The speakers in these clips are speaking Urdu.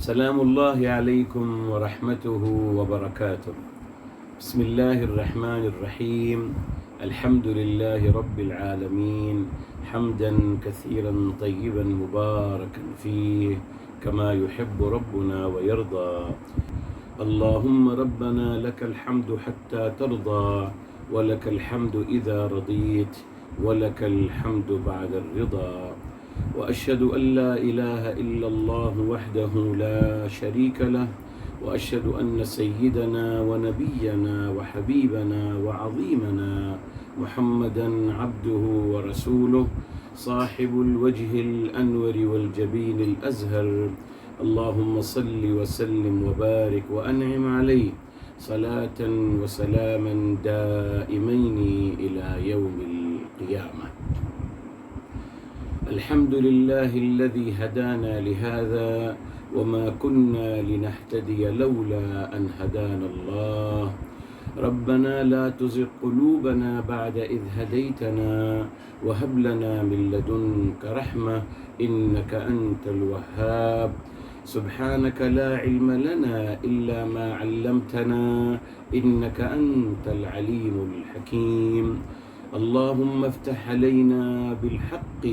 سلام الله عليكم ورحمته وبركاته. بسم الله الرحمن الرحيم. الحمد لله رب العالمين حمدا كثيرا طيبا مباركا فيه كما يحب ربنا ويرضى. اللهم ربنا لك الحمد حتى ترضى ولك الحمد إذا رضيت ولك الحمد بعد الرضا. وأشهد أن لا إله إلا الله وحده لا شريك له وأشهد أن سيدنا ونبينا وحبيبنا وعظيمنا محمدا عبده ورسوله صاحب الوجه الأنور والجبين الأزهر. اللهم صل وسلم وبارك وأنعم عليه صلاة وسلاما دائمين إلى يوم القيامة. الحمد لله الذي هدانا لهذا وما كنا لنهتدي لولا أن هدانا الله. ربنا لا تزغ قلوبنا بعد إذ هديتنا وهب لنا من لدنك رحمة إنك أنت الوهاب. سبحانك لا علم لنا إلا ما علمتنا إنك أنت العليم الحكيم. اللهم افتح علينا بالحق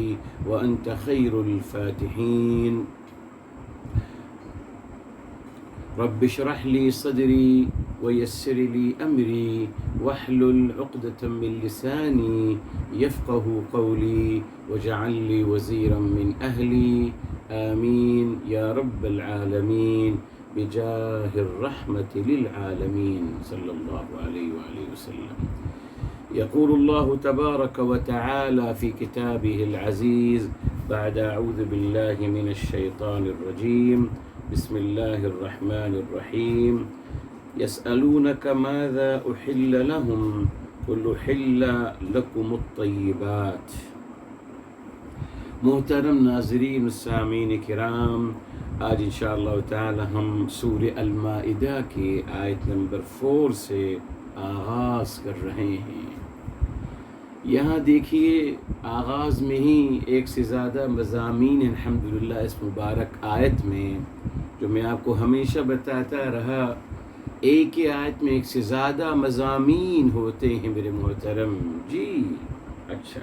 وأنت خير الفاتحين. رب اشرح لي صدري ويسر لي أمري واحلل عقدة من لساني يفقه قولي واجعل لي وزيرا من أهلي. آمين يا رب العالمين بجاه الرحمة للعالمين صلى الله عليه وآله وسلم. يقول الله تبارك وتعالى في كتابه العزيز بعد أعوذ بالله من الشيطان الرجيم بسم الله الرحمن الرحيم. يسألونك ماذا أحل لهم قل أحل لكم الطيبات. محترم ناظرین السامعین کرام، آج انشاءاللہ تعالی ہم سورہ المائدہ کی آیت نمبر 4 سے آغاز کر رہے ہیں۔ یہاں دیکھیے آغاز میں ہی ایک سے زیادہ مضامین الحمدللہ اس مبارک آیت میں، جو میں آپ کو ہمیشہ بتاتا رہا، ایک ہی آیت میں ایک سے زیادہ مضامین ہوتے ہیں میرے محترم جی۔ اچھا،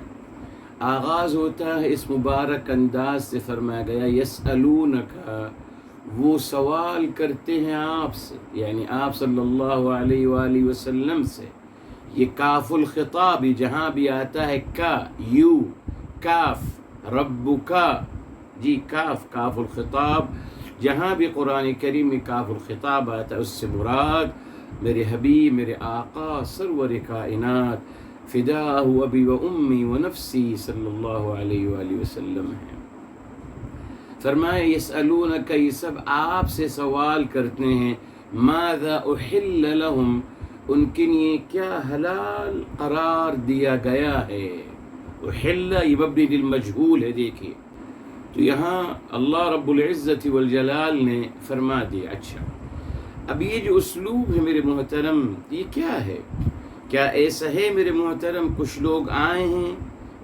آغاز ہوتا ہے اس مبارک انداز سے، فرمایا گیا یسألونک، وہ سوال کرتے ہیں آپ سے، یعنی آپ صلی اللہ علیہ وآلہ وسلم سے۔ یہ کاف الخطاب جہاں بھی آتا ہے کا، یو کاف، رب کا، جی کاف الخطاب، جہاں بھی قرآن کریم میں کاف الخطاب آتا ہے اس سے مراد میرے حبیب، میرے آقا، سرور کائنات، فداہ ابی و امی و نفسی صلی اللہ علیہ وآلہ وسلم ہے۔ فرمایا یسألونک، یہ سب آپ سے سوال کرتے ہیں، ماذا احل لهم، ان کے لیے کیا حلال قرار دیا گیا ہے۔ احل یہ مبنی للمجہول ہے، دیکھیے تو یہاں اللہ رب العزت والجلال نے فرما دیا۔ اچھا، اب یہ جو اسلوب ہے میرے محترم، یہ کیا ہے؟ کیا ایسا ہے میرے محترم کچھ لوگ آئے ہیں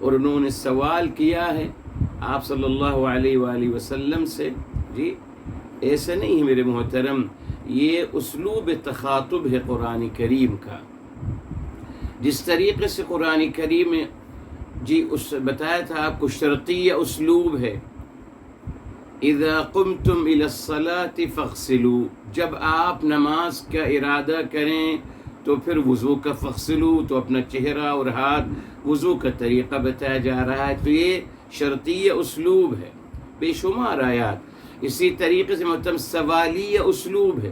اور انہوں نے سوال کیا ہے آپ صلی اللہ علیہ وآلہ وسلم سے؟ جی ایسا نہیں ہے میرے محترم، یہ اسلوب تخاطب ہے قرآن کریم کا۔ جس طریقے سے قرآن کریم میں جی اس بتایا تھا آپ کو شرطیہ اسلوب ہے، اذا قمتم الى الصلاة فاغسلوا، جب آپ نماز کا ارادہ کریں تو پھر وضو کا فغسلوا، تو اپنا چہرہ اور ہاتھ، وضو کا طریقہ بتایا جا رہا ہے۔ تو یہ شرطیہ اسلوب ہے، بے شمار آیات۔ اسی طریقے سے محترم سوالیہ اسلوب ہے،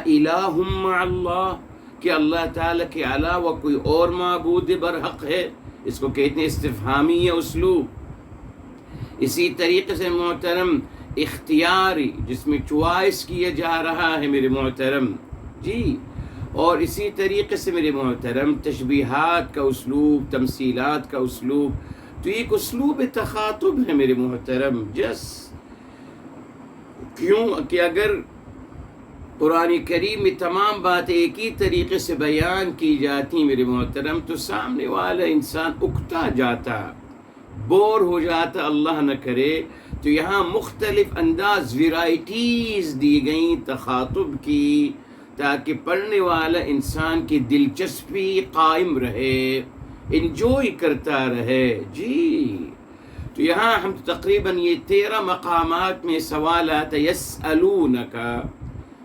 اِلٰہٌ مع اللہ، کہ اللہ تعالیٰ کے علاوہ کوئی اور معبود برحق ہے، اس کو کہتے ہیں استفہامیہ اسلوب۔ اسی طریقے سے محترم اختیاری، جس میں چوائس کیا جا رہا ہے میرے محترم جی، اور اسی طریقے سے میرے محترم تشبیہات کا اسلوب، تمثیلات کا اسلوب۔ تو ایک اسلوب تخاطب ہے میرے محترم، کیوں کہ اگر قرآن کریم میں تمام باتیں ایک ہی طریقے سے بیان کی جاتی میرے محترم تو سامنے والا انسان اکتا جاتا، بور ہو جاتا اللہ نہ کرے، تو یہاں مختلف انداز ویرائٹیز دی گئیں تخاطب کی، تاکہ پڑھنے والا انسان کی دلچسپی قائم رہے، انجوائے کرتا رہے۔ جی تو یہاں ہم تقریباً یہ 13 مقامات میں سوال آتا ہے یسألونک،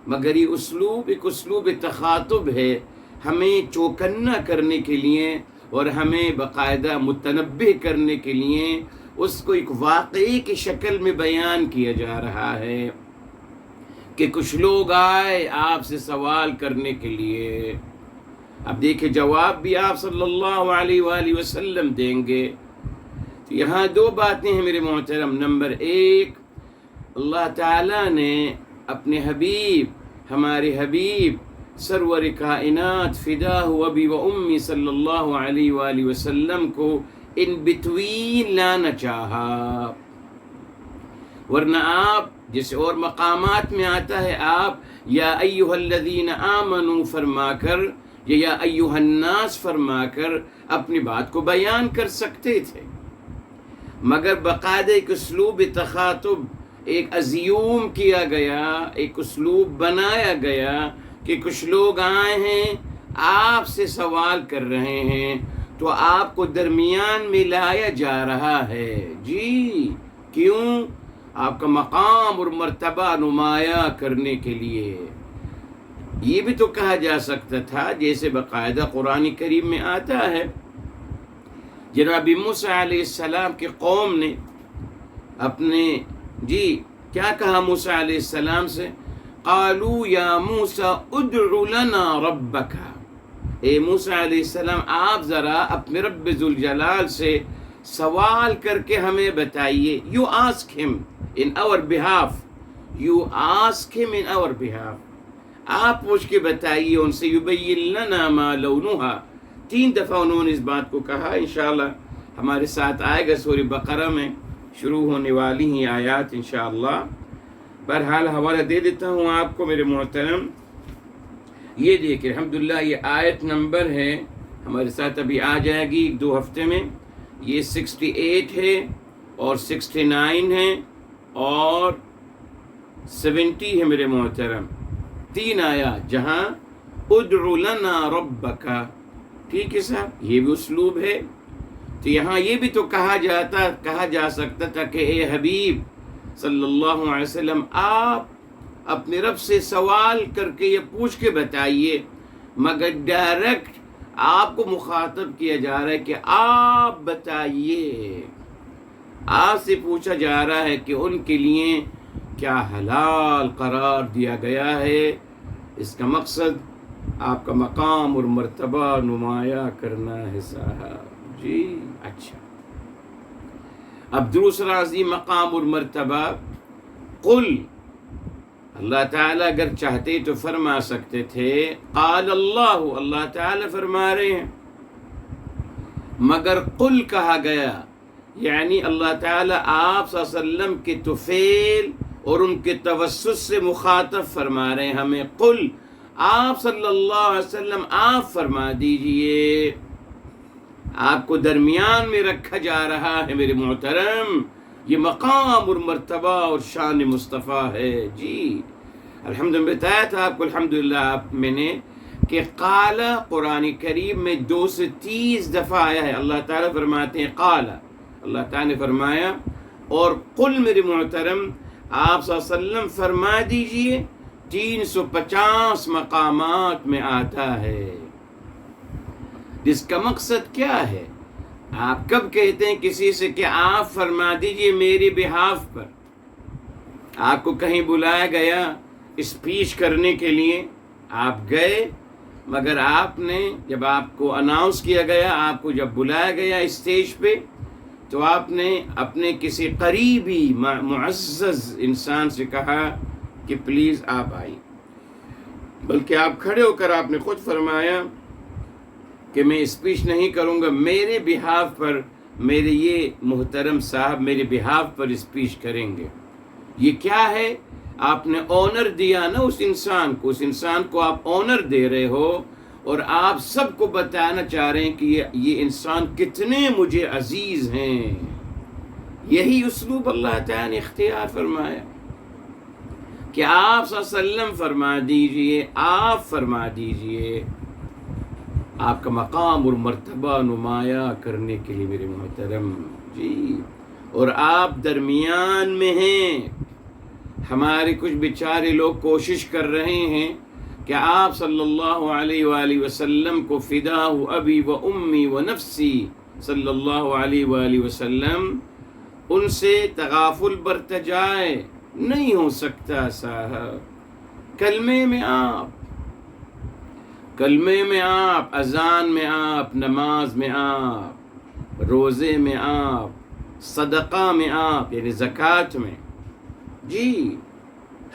مگر یہ اسلوب ایک اسلوب تخاطب ہے، ہمیں چوکنا کرنے کے لیے اور ہمیں باقاعدہ متنبہ کرنے کے لیے اس کو ایک واقعے کی شکل میں بیان کیا جا رہا ہے کہ کچھ لوگ آئے آپ سے سوال کرنے کے لیے۔ اب دیکھیں جواب بھی آپ صلی اللہ علیہ وآلہ وسلم دیں گے۔ تو یہاں دو باتیں ہیں میرے محترم۔ نمبر ایک، اللہ تعالیٰ نے اپنے حبیب، ہمارے حبیب سرور کائنات فداہ ابی و امی صلی اللہ علیہ وآلہ وسلم کو ان بٹوین لانا چاہا، ورنہ آپ جیسے اور مقامات میں آتا ہے آپ یا ایھا الذین آمنوا فرما کر یا ایھا الناس فرما کر اپنی بات کو بیان کر سکتے تھے، مگر باقاعدہ ایک اسلوب تخاطب، ایک ازیوم کیا گیا، ایک اسلوب بنایا گیا کہ کچھ لوگ آئے ہیں آپ سے سوال کر رہے ہیں، تو آپ کو درمیان میں لایا جا رہا ہے۔ جی کیوں؟ آپ کا مقام اور مرتبہ نمایاں کرنے کے لیے۔ یہ بھی تو کہا جا سکتا تھا جیسے باقاعدہ قرآن کریم میں آتا ہے، جناب موسیٰ علیہ السلام کی قوم نے اپنے کیا کہا موسیٰ علیہ السلام سے؟ قالوا یا موسیٰ ادع لنا ربک، اے موسیٰ علیہ السلام آپ ذرا اپنے رب ذوالجلال سے سوال کر کے ہمیں بتائیے۔ You ask him in our behalf. You ask him in our behalf. آپ پوچھ کے بتائیے ان سے، یبین لنا ما لونہا۔ 3 دفعہ انہوں نے اس بات کو کہا۔ انشاءاللہ ہمارے ساتھ آئے گا سورہ بقرہ میں شروع ہونے والی ہیں آیات انشاءاللہ۔ بہرحال حوالہ دے دیتا ہوں آپ کو میرے محترم۔ یہ دیکھیں الحمدللہ یہ آیت نمبر ہے، ہمارے ساتھ ابھی آ جائے گی 2 ہفتے میں۔ یہ 68 ہے اور 69 ہے اور 70 ہے میرے محترم۔ 3 آیات جہاں ادع لنا ربک، ٹھیک ہے صاحب، یہ بھی اسلوب ہے۔ تو یہاں یہ بھی تو کہا جا سکتا تھا کہ اے حبیب صلی اللہ علیہ وسلم آپ اپنے رب سے سوال کر کے یہ پوچھ کے بتائیے، مگر ڈائریکٹ آپ کو مخاطب کیا جا رہا ہے کہ آپ بتائیے، آپ سے پوچھا جا رہا ہے کہ ان کے لیے کیا حلال قرار دیا گیا ہے۔ اس کا مقصد آپ کا مقام اور مرتبہ نمایاں کرنا ہے صاحب۔ جی اچھا، اب دوسرا عظیم مقام اور مرتبہ، قل، اللہ تعالیٰ اگر چاہتے تو فرما سکتے تھے قال اللہ تعالیٰ فرما رہے ہیں، مگر قل کہا گیا، یعنی اللہ تعالیٰ آپ صلی اللہ علیہ وسلم کے طفیل اور ان کے توسط سے مخاطب فرما رہے ہیں ہمیں۔ قل، آپ صلی اللہ علیہ وسلم آپ فرما دیجئے، آپ کو درمیان میں رکھا جا رہا ہے میرے محترم۔ یہ مقام اور مرتبہ اور شان مصطفیٰ ہے۔ جی الحمدللہ بتایا تھا آپ کو الحمدللہ میں نے کہ قال قرآن کریم میں 2 سے 30 دفعہ آیا ہے۔ اللہ تعالیٰ فرماتے ہیں قال، اللہ تعالیٰ نے فرمایا، اور قل میرے محترم آپ صلی اللہ علیہ وسلم فرما دیجئے 350 مقامات میں آتا ہے۔ جس کا مقصد کیا ہے؟ آپ کب کہتے ہیں کسی سے کہ آپ فرما دیجئے میری بہاف پر؟ آپ کو کہیں بلایا گیا اسپیچ کرنے کے لیے، آپ گئے، مگر آپ نے جب آپ کو اناؤنس کیا گیا، آپ کو جب بلایا گیا اسٹیج پہ، تو آپ نے اپنے کسی قریبی معزز انسان سے کہا کہ پلیز آپ آئیے، بلکہ آپ کھڑے ہو کر آپ نے خود فرمایا کہ میں اسپیچ نہیں کروں گا، میرے بہاف پر میرے یہ محترم صاحب میرے بہاف پر اسپیچ کریں گے۔ یہ کیا ہے؟ آپ نے آنر دیا نا اس انسان کو آپ آنر دے رہے ہو، اور آپ سب کو بتانا چاہ رہے ہیں کہ یہ انسان کتنے مجھے عزیز ہیں۔ یہی اسلوب اللہ تعالیٰ نے اختیار فرمایا کہ آپ صلی اللہ علیہ وسلم فرما دیجئے، آپ فرما دیجئے، آپ کا مقام اور مرتبہ نمایاں کرنے کے لیے میرے محترم جی، اور آپ درمیان میں ہیں۔ ہمارے کچھ بیچارے لوگ کوشش کر رہے ہیں کہ آپ صلی اللہ علیہ وآلہ وسلم کو فدا ابی و امی و نفسی صلی اللہ علیہ وآلہ وسلم ان سے تغافل برت جائے، نہیں ہو سکتا صاحب۔ کلمے میں آپ، اذان میں آپ، نماز میں آپ، روزے میں آپ، صدقہ میں آپ یعنی زکوٰۃ میں جی،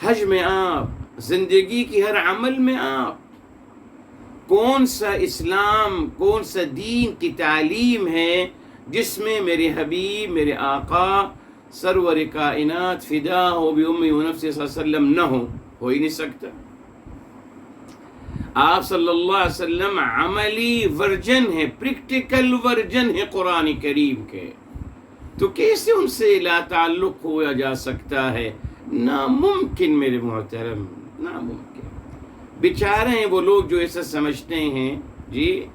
حج میں آپ، زندگی کی ہر عمل میں آپ، کون سا اسلام، کون سا دین کی تعلیم ہے جس میں میرے حبیب، میرے آقا سرور کائنات فدا ہو بأمی و نفسی صلی اللہ علیہ وسلم نہ ہو ہی نہیں سکتا۔ آپ صلی اللہ علیہ وسلم عملی ورژن ہے، پریکٹیکل ورژن ہے قرآن کریم کے، تو کیسے ان سے لا تعلق ہوا جا سکتا ہے؟ ناممکن میرے محترم، ناممکن۔ بیچارے ہیں وہ لوگ جو ایسا سمجھتے ہیں جی،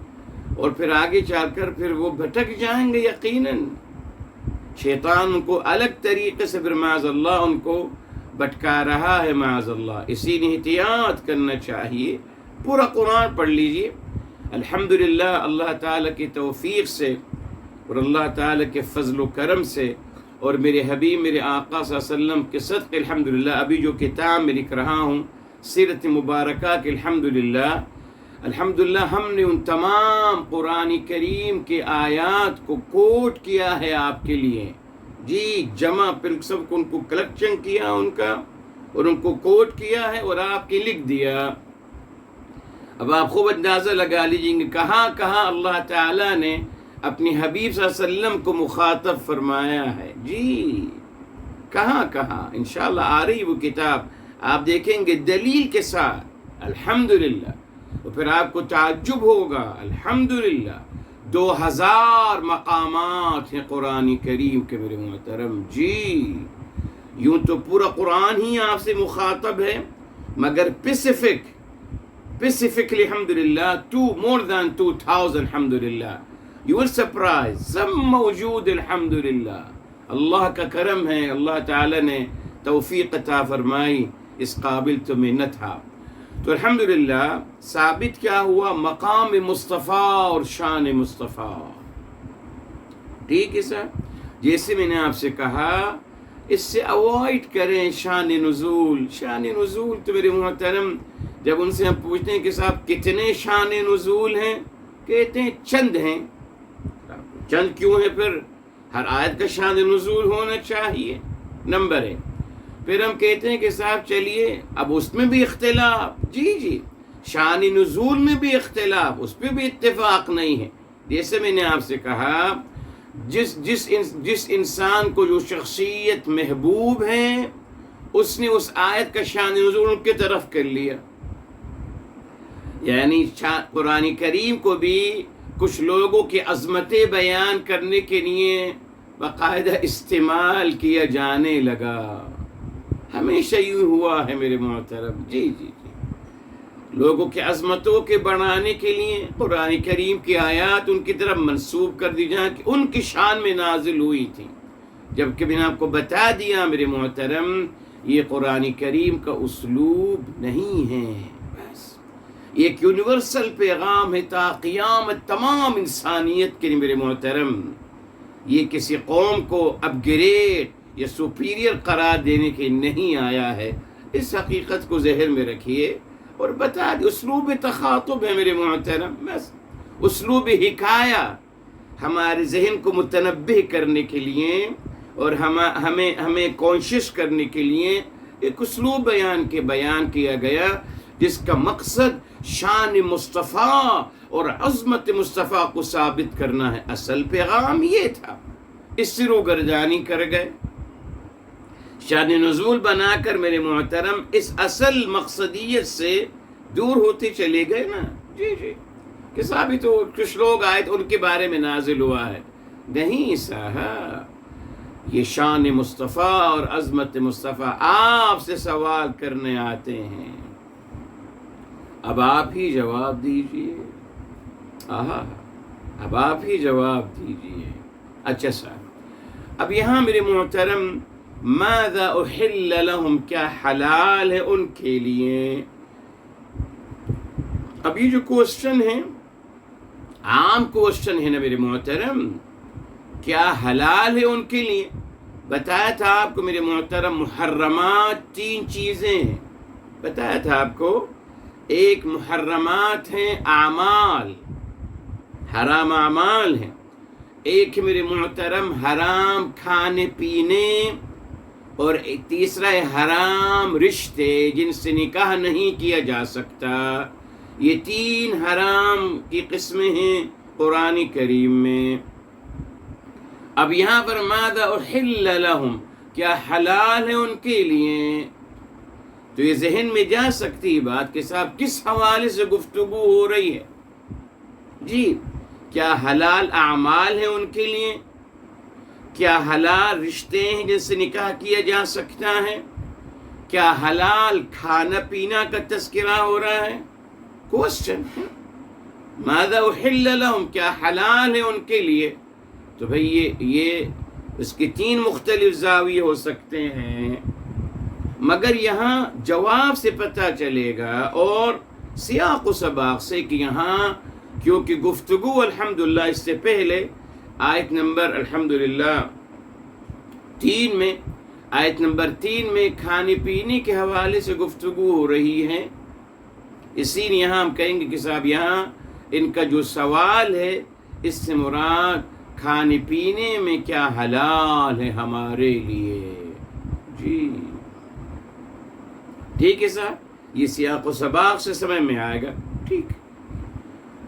اور پھر آگے چل کر پھر وہ بھٹک جائیں گے یقیناً۔ شیطان ان کو الگ طریقے سے پھر معاذ اللہ ان کو بھٹکا رہا ہے معاذ اللہ۔ اسی لیے احتیاط کرنا چاہیے۔ پورا قرآن پڑھ لیجئے، الحمدللہ اللہ تعالیٰ کی توفیق سے اور اللہ تعالیٰ کے فضل و کرم سے اور میرے حبیب، میرے آقا صلی اللہ علیہ وسلم کے صدقے الحمدللہ ابھی جو کتاب میں لکھ رہا ہوں سیرت مبارکہ کے الحمدللہ ہم نے ان تمام قرآن کریم کے آیات کو کوٹ کیا ہے آپ کے لیے جی، جمع پھر سب کو ان کو کلیکشن کیا ان کا اور ان کو کوٹ کیا ہے اور آپ کے لکھ دیا۔ اب آپ خوب اندازہ لگا لیجئیں گے کہاں کہاں اللہ تعالیٰ نے اپنی حبیب صلی اللہ علیہ وسلم کو مخاطب فرمایا ہے جی، کہاں کہاں۔ انشاءاللہ آ رہی وہ کتاب، آپ دیکھیں گے دلیل کے ساتھ الحمدللہ، اور پھر آپ کو تعجب ہوگا الحمدللہ 2000 مقامات ہیں قرآن کریم کے میرے محترم جی۔ یوں تو پورا قرآن ہی آپ سے مخاطب ہے، مگر specifically الحمدللہ more than 2000 الحمدللہ۔ You will surprise، سب موجود الحمدللہ۔ اللہ کا کرم ہے، اللہ تعالیٰ نے توفیق عطا فرمائی، اس قابل تو میں نہ تھا۔ تو الحمدللہ ثابت کیا ہوا؟ مقام مصطفیٰ اور شان مصطفیٰ۔ ٹھیک ہے سر، جیسے میں نے آپ سے کہا اس سے اوائڈ کریں شان نزول۔ شان نزول تو میرے محترم جب ان سے ہم پوچھتے ہیں کہ صاحب کتنے شان نزول ہیں، کہتے ہیں چند ہیں۔ چند کیوں ہے؟ پھر ہر آیت کا شان نزول ہونا چاہیے، نمبر 1۔ پھر ہم کہتے ہیں کہ صاحب چلیے اب اس میں بھی اختلاف، جی شان نزول میں بھی اختلاف، اس پہ بھی اتفاق نہیں ہے۔ جیسے میں نے آپ سے کہا جس انسان کو جو شخصیت محبوب ہے اس نے اس آیت کا شان نزول ان کی طرف کر لیا، یعنی قرآن کریم کو بھی کچھ لوگوں کی عظمتیں بیان کرنے کے لیے باقاعدہ استعمال کیا جانے لگا۔ ہمیشہ یوں ہوا ہے میرے محترم جی، لوگوں کی عظمتوں کے بڑھانے کے لیے قرآن کریم کی آیات ان کی طرف منسوب کر دی جائیں کہ ان کی شان میں نازل ہوئی تھی، جبکہ میں نے آپ کو بتا دیا میرے محترم یہ قرآن کریم کا اسلوب نہیں ہے، بس ایک یونیورسل پیغام ہے تا قیامت تمام انسانیت کے لیے میرے محترم۔ یہ کسی قوم کو اپ گریڈ یا سپیریئر قرار دینے کے نہیں آیا ہے، اس حقیقت کو ذہن میں رکھیے اور بتا دی۔ اسلوب تخاطب ہے میرے محترم، بس اسلوب حکایہ ہمارے ذہن کو متنبہ کرنے کے لیے اور ہمیں کانشیس کرنے کے لیے ایک اسلوب بیان کیا گیا جس کا مقصد شان مصطفیٰ اور عظمت مصطفیٰ کو ثابت کرنا ہے۔ اصل پیغام یہ تھا، اس سے روگردانی کر گئے، شان نزول بنا کر میرے محترم اس اصل مقصدیت سے دور ہوتے چلے گئے نا جی کہ صاحب تو کچھ لوگ آئے تو ان کے بارے میں نازل ہوا ہے، نہیں صاحب، یہ شان مصطفیٰ اور عظمت مصطفیٰ آپ سے سوال کرنے آتے ہیں، اب آپ ہی جواب دیجئے۔ آہا، اب آپ ہی جواب دیجئے۔ اچھا صاحب، اب یہاں میرے محترم، ماذا احل لہم، کیا حلال ہے ان کے لیے؟ اب یہ جو کوشچن ہے، عام کوشچن ہے نا میرے محترم، کیا حلال ہے ان کے لیے؟ بتایا تھا آپ کو میرے محترم، محرمات 3 چیزیں ہیں، بتایا تھا آپ کو۔ ایک محرمات ہیں اعمال، حرام اعمال ہیں۔ ایک میرے محترم حرام کھانے پینے، اور تیسرا ہے حرام رشتے جن سے نکاح نہیں کیا جا سکتا۔ یہ 3 حرام کی قسمیں ہیں قرآن کریم میں۔ اب یہاں پر ماذا احل لہم، کیا حلال ہے ان کے لیے؟ تو یہ ذہن میں جا سکتی بات کہ صاحب کس حوالے سے گفتگو ہو رہی ہے؟ جی، کیا حلال اعمال ہیں ان کے لیے؟ کیا حلال رشتے ہیں جن سے نکاح کیا جا سکتا ہے؟ کیا حلال کھانا پینا کا تذکرہ ہو رہا ہے؟ کوشچن ہے، ماذا احل لہم، کیا حلال ہے ان کے لیے؟ تو بھئی یہ اس کے 3 مختلف زاویے ہو سکتے ہیں، مگر یہاں جواب سے پتہ چلے گا اور سیاق و سباق سے کہ یہاں کیونکہ گفتگو الحمدللہ اس سے پہلے آیت نمبر الحمدللہ 3 میں، آیت نمبر 3 میں کھانے پینے کے حوالے سے گفتگو ہو رہی ہے، اسی لیے یہاں ہم کہیں گے کہ صاحب یہاں ان کا جو سوال ہے اس سے مراد کھانے پینے میں کیا حلال ہے ہمارے لیے۔ جی ٹھیک ہے صاحب، یہ سیاق و سباق سے سمجھ میں آئے گا۔ ٹھیک،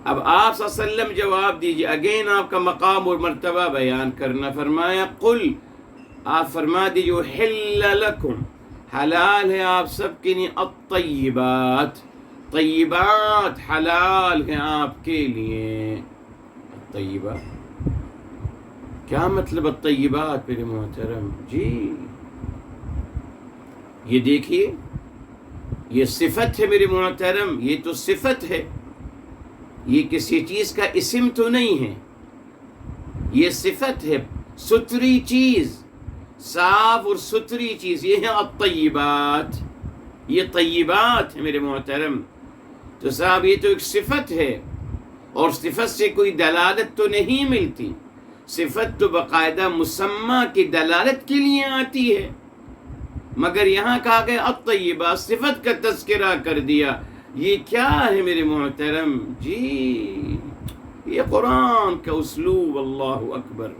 اب آپ صلی اللہ علیہ وسلم جواب دیجئے، اگین آپ کا مقام اور مرتبہ بیان کرنا۔ فرمایا قل، آپ فرما دیجئے، حل لکم، حلال ہے آپ سب کے لیے، الطیبات، طیبات حلال ہیں آپ کے لیے۔ طیبات کیا مطلب الطیبات میرے محترم؟ جی یہ دیکھیے، یہ صفت ہے میرے محترم، یہ تو صفت ہے، یہ کسی چیز کا اسم تو نہیں ہے، یہ صفت ہے، ستھری چیز، صاف اور ستھری چیز، یہ ہے الطیبات، یہ طیبات ہے میرے محترم۔ تو صاحب یہ تو ایک صفت ہے، اور صفت سے کوئی دلالت تو نہیں ملتی، صفت تو باقاعدہ مسمى کی دلالت کے لیے آتی ہے، مگر یہاں کہا گیا الطیبات، صفت کا تذکرہ کر دیا۔ یہ کیا ہے میرے محترم؟ جی یہ قرآن کا اسلوب، اللہ اکبر۔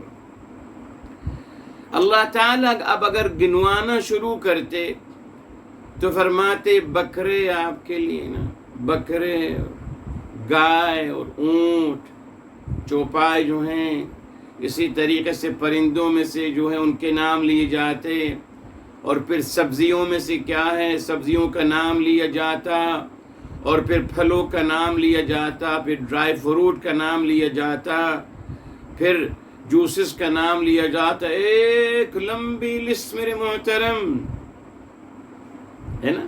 اللہ تعالیٰ اب اگر گنوانا شروع کرتے تو فرماتے بکرے آپ کے لیے نا، بکرے، گائے اور اونٹ، چوپائے جو ہیں، اسی طریقے سے پرندوں میں سے جو ہے ان کے نام لیے جاتے، اور پھر سبزیوں میں سے کیا ہے، سبزیوں کا نام لیا جاتا، اور پھر پھلوں کا نام لیا جاتا، پھر ڈرائی فروٹ کا نام لیا جاتا، پھر جوسز کا نام لیا جاتا، ایک لمبی لسٹ میرے محترم ہے نا۔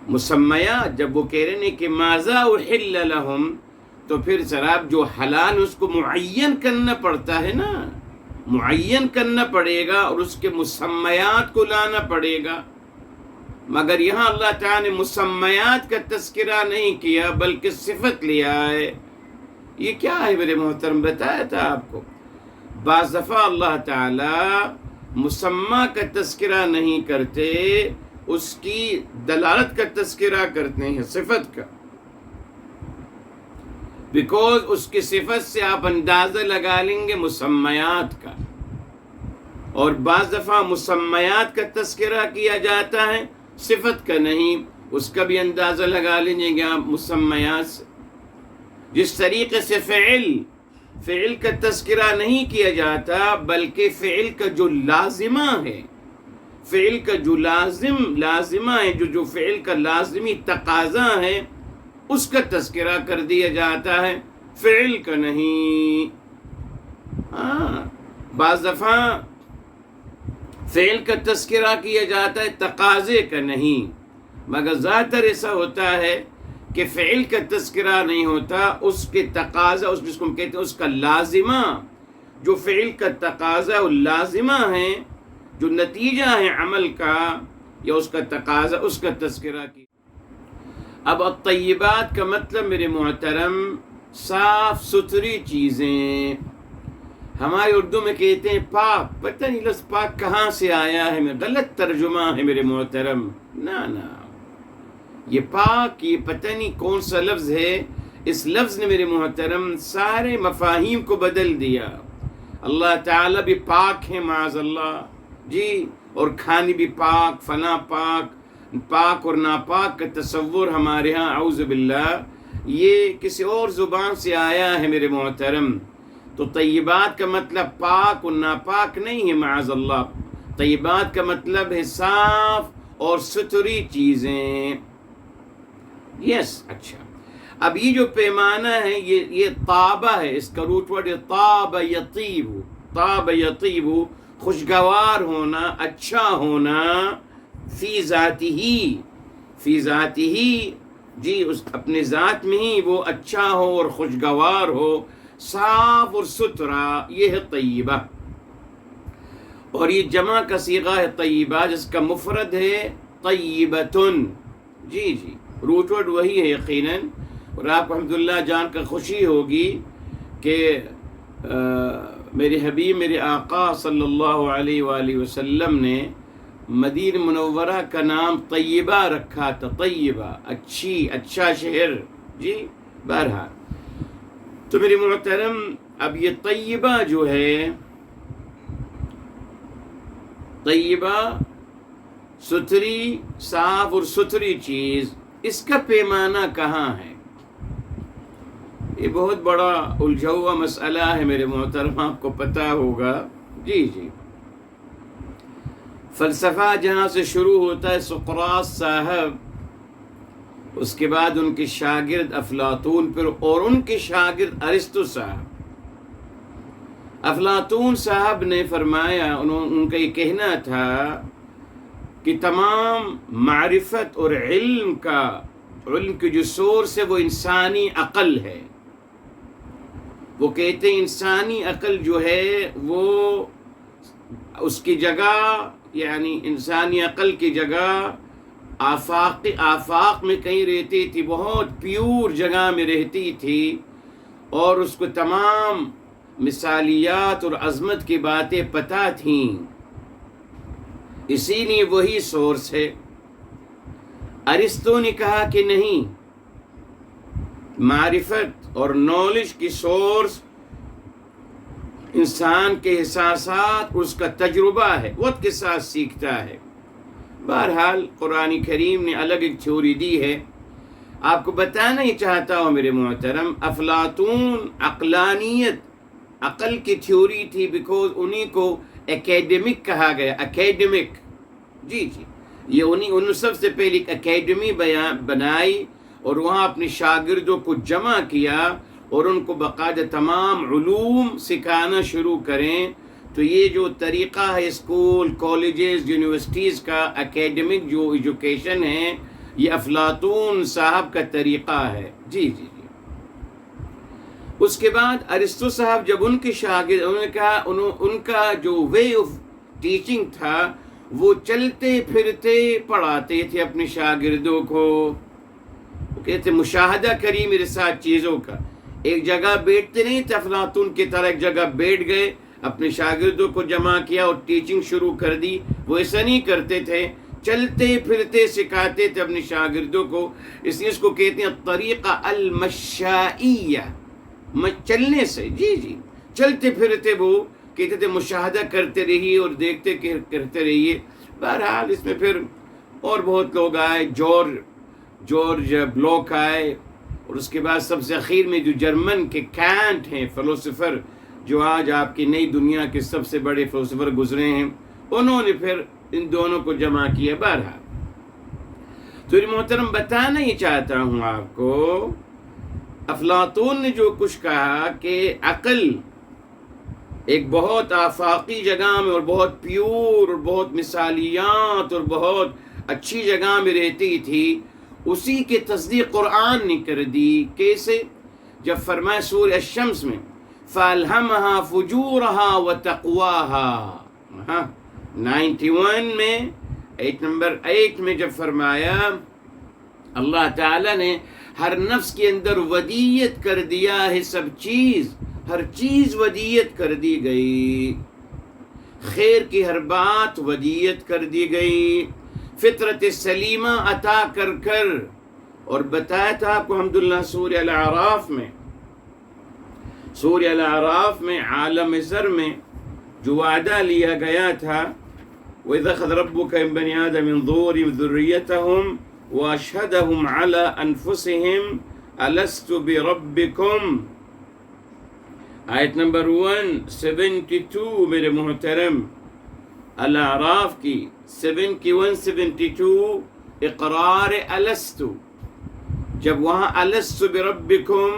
مسمیات جب وہ کہہ رہے ہیں کہ ماذا احل لہم، تو پھر سراب جو حلال اس کو معین کرنا پڑتا ہے نا، معین کرنا پڑے گا اور اس کے مسمیات کو لانا پڑے گا، مگر یہاں اللہ تعالیٰ نے مسمیات کا تذکرہ نہیں کیا بلکہ صفت لیا ہے۔ یہ کیا ہے میرے محترم؟ بتایا تھا آپ کو، بعض دفعہ اللہ تعالیٰ مسمى کا تذکرہ نہیں کرتے، اس کی دلالت کا تذکرہ کرتے ہیں، صفت کا، بیکوز اس کی صفت سے آپ اندازہ لگا لیں گے مسمیات کا، اور بعض دفعہ مسمیات کا تذکرہ کیا جاتا ہے، صفت کا نہیں، اس کا بھی اندازہ لگا لیجیے گا آپ مسمیات سے۔ جس طریقے سے فعل کا تذکرہ نہیں کیا جاتا بلکہ فعل کا جو لازمہ ہے، فعل کا جو لازمہ ہے، جو فعل کا لازمی تقاضا ہے، اس کا تذکرہ کر دیا جاتا ہے، فعل کا نہیں۔ بعض دفعہ فعل کا تذکرہ کیا جاتا ہے، تقاضے کا نہیں، مگر زیادہ تر ایسا ہوتا ہے کہ فعل کا تذکرہ نہیں ہوتا، اس کے تقاضا، اس جس کو ہم کہتے ہیں اس کا لازمہ، جو فعل کا تقاضا اور لازمہ ہے، جو نتیجہ ہے عمل کا یا اس کا تقاضا، اس کا تذکرہ کی۔ اب الطیبات کا مطلب میرے محترم صاف ستھری چیزیں، ہمارے اردو میں کہتے ہیں پاک، پتہ نہیں لفظ پاک کہاں سے آیا ہے، غلط ترجمہ ہے میرے محترم، نہ یہ پاک، یہ پتہ نہیں کون سا لفظ ہے، اس لفظ نے میرے محترم سارے مفاہیم کو بدل دیا۔ اللہ تعالیٰ بھی پاک ہے معاذ اللہ جی، اور کھانے بھی پاک، فلاں پاک، پاک اور ناپاک کا تصور ہمارے ہاں اعوذ باللہ یہ کسی اور زبان سے آیا ہے میرے محترم۔ تو طیبات کا مطلب پاک اور ناپاک نہیں ہے معاذ اللہ، طیبات کا مطلب ہے صاف اور ستھری چیزیں۔ یس اچھا، اب یہ جو پیمانہ ہے یہ طابہ ہے، اس کا روٹ ورڈ ہے طاب یطیب، طاب یطیب، خوشگوار ہونا، اچھا ہونا، فی ذاتی ہی جی، اس اپنے ذات میں ہی وہ اچھا ہو اور خوشگوار ہو، صاف اور ستھرا، یہ ہے طیبہ۔ اور یہ جمع کا صیغہ ہے طیبہ، جس کا مفرد ہے طیبتن، جی روٹ ورڈ وہی ہے یقیناً۔ اور آپ کو الحمدللہ جان کر خوشی ہوگی کہ میرے حبیب، میرے آقا صلی اللہ علیہ وآلہ وسلم نے مدینہ منورہ کا نام طیبہ رکھا تھا، طیبہ، اچھا شہر جی۔ بہرحال تو میرے محترم اب یہ طیبہ جو ہے، طیبہ ستھری، صاف اور ستھری چیز، اس کا پیمانہ کہاں ہے؟ یہ بہت بڑا الجھا ہوا مسئلہ ہے میرے محترم، آپ کو پتہ ہوگا جی۔ فلسفہ جہاں سے شروع ہوتا ہے سقراط صاحب، اس کے بعد ان کے شاگرد افلاطون، پھر اور ان کے شاگرد ارسطو صاحب۔ افلاطون صاحب نے فرمایا، ان کا یہ کہنا تھا کہ تمام معرفت اور علم کی جو سورس ہے وہ انسانی عقل ہے۔ وہ کہتے ہیں انسانی عقل جو ہے وہ اس کی جگہ، یعنی انسانی عقل کی جگہ آفاق میں کہیں رہتی تھی، بہت پیور جگہ میں رہتی تھی، اور اس کو تمام مثالیات اور عظمت کی باتیں پتہ تھیں، اسی لیے وہی سورس ہے۔ ارسطو نے کہا کہ نہیں، معرفت اور نالج کی سورس انسان کے احساسات، اس کا تجربہ ہے، وقت کے ساتھ سیکھتا ہے۔ بہرحال قرآن کریم نے الگ ایک تھیوری دی ہے، آپ کو بتانا ہی چاہتا ہوں میرے محترم، افلاطون عقلانیت، عقل کی تھیوری تھی، بیکوز انہی کو اکیڈمک کہا گیا، اکیڈمک جی، یہ انہوں نے سب سے پہلے ایک اکیڈمی بنائی اور وہاں اپنے شاگردوں کو جمع کیا اور ان کو باقاعدہ تمام علوم سکھانا شروع کریں۔ تو یہ جو طریقہ ہے اسکول، کالجز، یونیورسٹیز کا اکیڈمک جو ایجوکیشن ہے، یہ افلاطون صاحب کا طریقہ ہے جی۔ اس کے بعد ارسطو صاحب جب ان کے شاگرد، انہوں نے کہا ان کا جو وے آف ٹیچنگ تھا، وہ چلتے پھرتے پڑھاتے تھے اپنے شاگردوں کو، وہ کہتے مشاہدہ کری میرے ساتھ چیزوں کا، ایک جگہ بیٹھتے نہیں تھے افلاطون کی طرح، ایک جگہ بیٹھ گئے، اپنے شاگردوں کو جمع کیا اور ٹیچنگ شروع کر دی، وہ ایسا نہیں کرتے تھے، چلتے پھرتے سکھاتے تھے اپنے شاگردوں کو، اس لیے اس کو کہتے ہیں طریقہ المشائیہ، چلنے سے جی، چلتے پھرتے وہ کہتے تھے مشاہدہ کرتے رہیے اور دیکھتے کرتے رہیے۔ بہرحال اس میں پھر اور بہت لوگ آئے، جارج بلوک آئے، اور اس کے بعد سب سے اخیر میں جو جرمن کے کانٹ ہیں فلسفر، جو آج آپ کی نئی دنیا کے سب سے بڑے فلسفر گزرے ہیں، انہوں نے پھر ان دونوں کو جمع کیا۔ بہرحال تو محترم بتانا ہی چاہتا ہوں آپ کو، افلاطون نے جو کچھ کہا کہ عقل ایک بہت آفاقی جگہ میں اور بہت پیور اور بہت مثالیات اور بہت اچھی جگہ میں رہتی تھی، اسی کی تصدیق قرآن نے کر دی۔ کیسے؟ جب فرمایا سورہ الشمس میں فَأَلْهَمَهَا فُجُورَهَا وَتَقْوَاهَا، 91 میں ایٹ نمبر 8 میں جب فرمایا اللہ تعالیٰ نے ہر نفس کے اندر ودیت کر دیا ہے، سب چیز، ہر چیز ودیت کر دی گئی، خیر کی ہر بات ودیت کر دی گئی، فطرت سلیمہ عطا کر کر۔ اور بتایا تھا آپ کو الحمدللہ سورہ الاعراف میں عالم زر میں جو وعدہ لیا گیا تھا، وَإِذَا أَخَذَ رَبُّكَ مِن بَنِي آدَمَ مِن ظُهُورِهِمْ ذُرِّيَّتَهُمْ وَأَشْهَدَهُمْ عَلَىٰ أَنفُسِهِمْ أَلَسْتُ بِرَبِّكُمْ، آیت نمبر 172 میرے محترم، الاعراف کی 172 اقرار الستو۔ جب وہاں الستو بربکم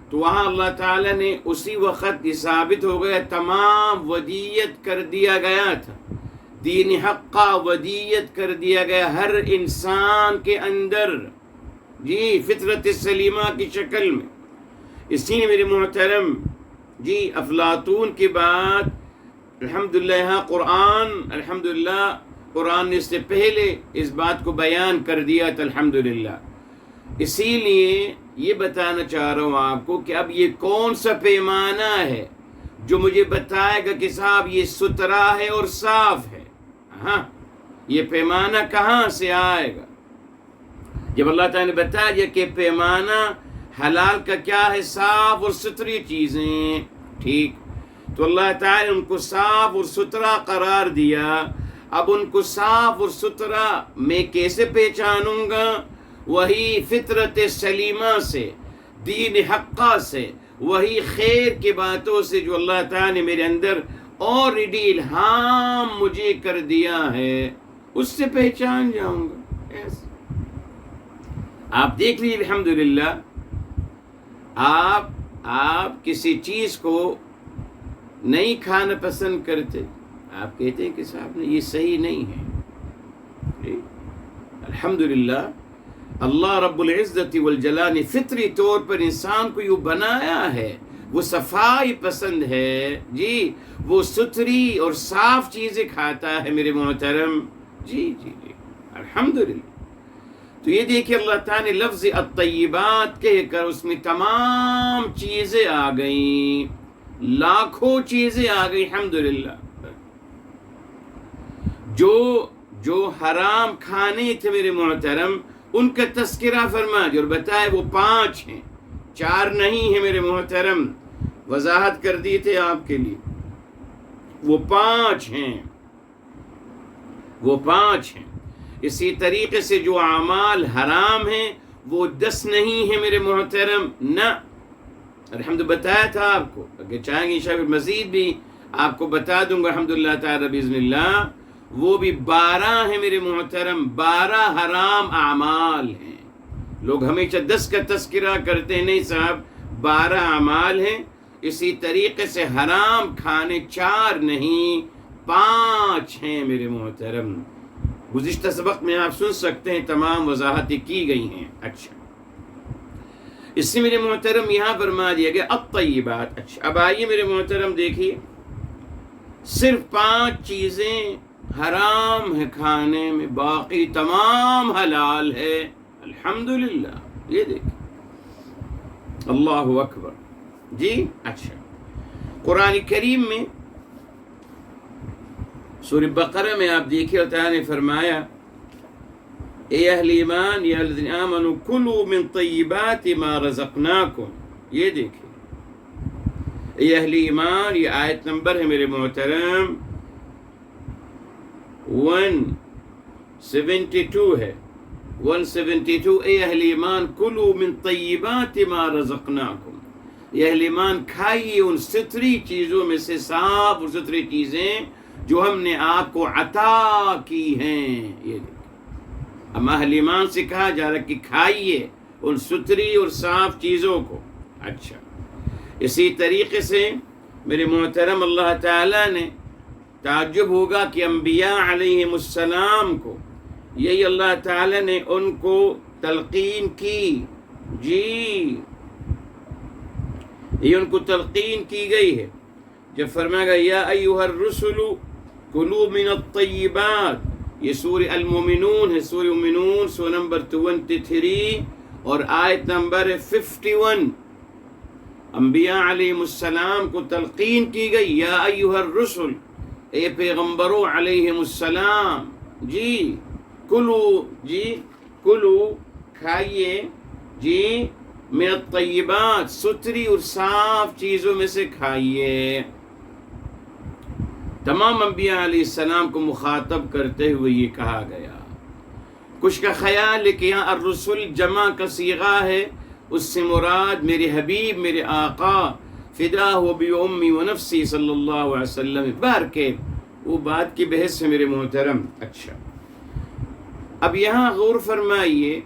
تو وہاں اللہ تعالیٰ نے اسی وقت یہ ثابت ہو گیا تمام ودیت کر دیا گیا تھا، دین حقہ ودیت کر دیا گیا ہر انسان کے اندر، جی فطرت سلیمہ کی شکل میں۔ اسی لیے میرے محترم جی افلاطون کی بات الحمدللہ یہاں قرآن نے اس سے پہلے اس بات کو بیان کر دیا تھا الحمدللہ۔ اسی لیے یہ بتانا چاہ رہا ہوں آپ کو کہ اب یہ کون سا پیمانہ ہے جو مجھے بتائے گا کہ صاحب یہ ستھرا ہے اور صاف ہے؟ ہاں، یہ پیمانہ کہاں سے آئے گا؟ جب اللہ تعالیٰ نے بتا دیا کہ پیمانہ حلال کا کیا ہے، صاف اور ستھری چیزیں، ٹھیک، تو اللہ تعالیٰ نے ان کو صاف اور ستھرا قرار دیا۔ اب ان کو صاف اور ستھرا میں کیسے پہچانوں گا؟ وہی فطرت سلیمہ سے، دین حقہ سے، وہی خیر کی باتوں سے جو اللہ تعالیٰ نے میرے اندر آلریڈی الہام مجھے کر دیا ہے، اس سے پہچان جاؤں گا۔ آپ دیکھ لیجیے الحمدللہ، آپ کسی چیز کو نہیں کھانا پسند کرتے، آپ کہتے ہیں کہ صاحب نے یہ صحیح نہیں ہے، الحمدللہ اللہ رب العزت والجلال نے فطری طور پر انسان کو یوں بنایا ہے، وہ صفائی پسند ہے، جی وہ ستھری اور صاف چیزیں کھاتا ہے میرے محترم، جی الحمدللہ۔ تو یہ دیکھیں اللہ تعالیٰ نے لفظ الطیبات کہہ کر اس میں تمام چیزیں آ گئیں، لاکھوں چیزیں آ گئی الحمدللہ۔ جو حرام کھانے تھے میرے محترم ان کا تذکرہ فرما دیا اور بتائے وہ 5 ہیں، 4 نہیں ہیں میرے محترم، وضاحت کر دی تھے آپ کے لیے، وہ 5 ہیں، وہ 5 ہیں۔ اسی طریقے سے جو اعمال حرام ہیں وہ 10 نہیں ہیں میرے محترم، نہ، الحمد بتایا تھا آپ کو، اگر چاہیں گے انشاءاللہ مزید بھی آپ کو بتا دوں گا الحمدللہ تعالی باذن اللہ، وہ بھی 12 ہیں میرے محترم، 12 حرام اعمال ہیں۔ لوگ ہمیشہ 10 کا تذکرہ کرتے ہیں، نہیں صاحب 12 اعمال ہیں۔ اسی طریقے سے حرام کھانے 4 نہیں 5 ہیں میرے محترم، گزشتہ سبق میں آپ سن سکتے ہیں، تمام وضاحتیں کی گئی ہیں۔ اچھا، اس سے میرے محترم یہاں فرما دیا گیا الطیبات۔ اچھا، اب آئیے میرے محترم دیکھیے، صرف 5 چیزیں حرام ہے کھانے میں، باقی تمام حلال ہے الحمدللہ۔ یہ دیکھیں، اللہ اکبر جی۔ اچھا، قرآن کریم میں سورہ بقرہ میں آپ دیکھیے اللہ تعالیٰ نے فرمایا اے اہل ایمان یا الذین آمنوا کلوا من طیبات ما رزقناکم۔ یہ دیکھیں اے اہل ایمان، یہ آیت نمبر ہے میرے محترم 172 ہے، 172۔ اے اہل ایمان کلوا من طیبات ما رزقناکم، اے اہل ایمان کھائیے ان ستھری چیزوں میں سے، صاف اور ستھری چیزیں جو ہم نے آپ کو عطا کی ہیں۔ یہ دیکھیں، اب اہل ایمان سے کہا جا رہا ہے کہ کھائیے ان ستھری اور صاف چیزوں کو۔ اچھا، اسی طریقے سے میرے محترم اللہ تعالیٰ نے تعجب ہوگا کہ انبیاء علیہم السلام کو یہی اللہ تعالیٰ نے ان کو تلقین کی، جی یہ ان کو تلقین کی گئی ہے جب فرمایا گا یا ایھا الرسل کلوا من الطیبات، یہ سورہ المومنون ہے، سورہ مومنون سورہ نمبر 23 اور آیت نمبر 51۔ انبیاء علیہ السلام کو تلقین کی گئی یا ایھا الرسل، اے پیغمبروں علیہ السلام، جی کلو، جی کلو کھائیے، جی من الطیبات ستری اور صاف چیزوں میں سے کھائیے۔ تمام انبیاء علیہ السلام کو مخاطب کرتے ہوئے یہ کہا گیا۔ کچھ کا خیال ہے کہ یہاں الرسل جمع کا صیغہ ہے، اس سے مراد میرے حبیب، میرے آقا فدا ہو بأمی و نفسی صلی اللہ علیہ وسلم، بار کے وہ بات کی بحث ہے میرے محترم۔ اچھا اب یہاں غور فرمائیے،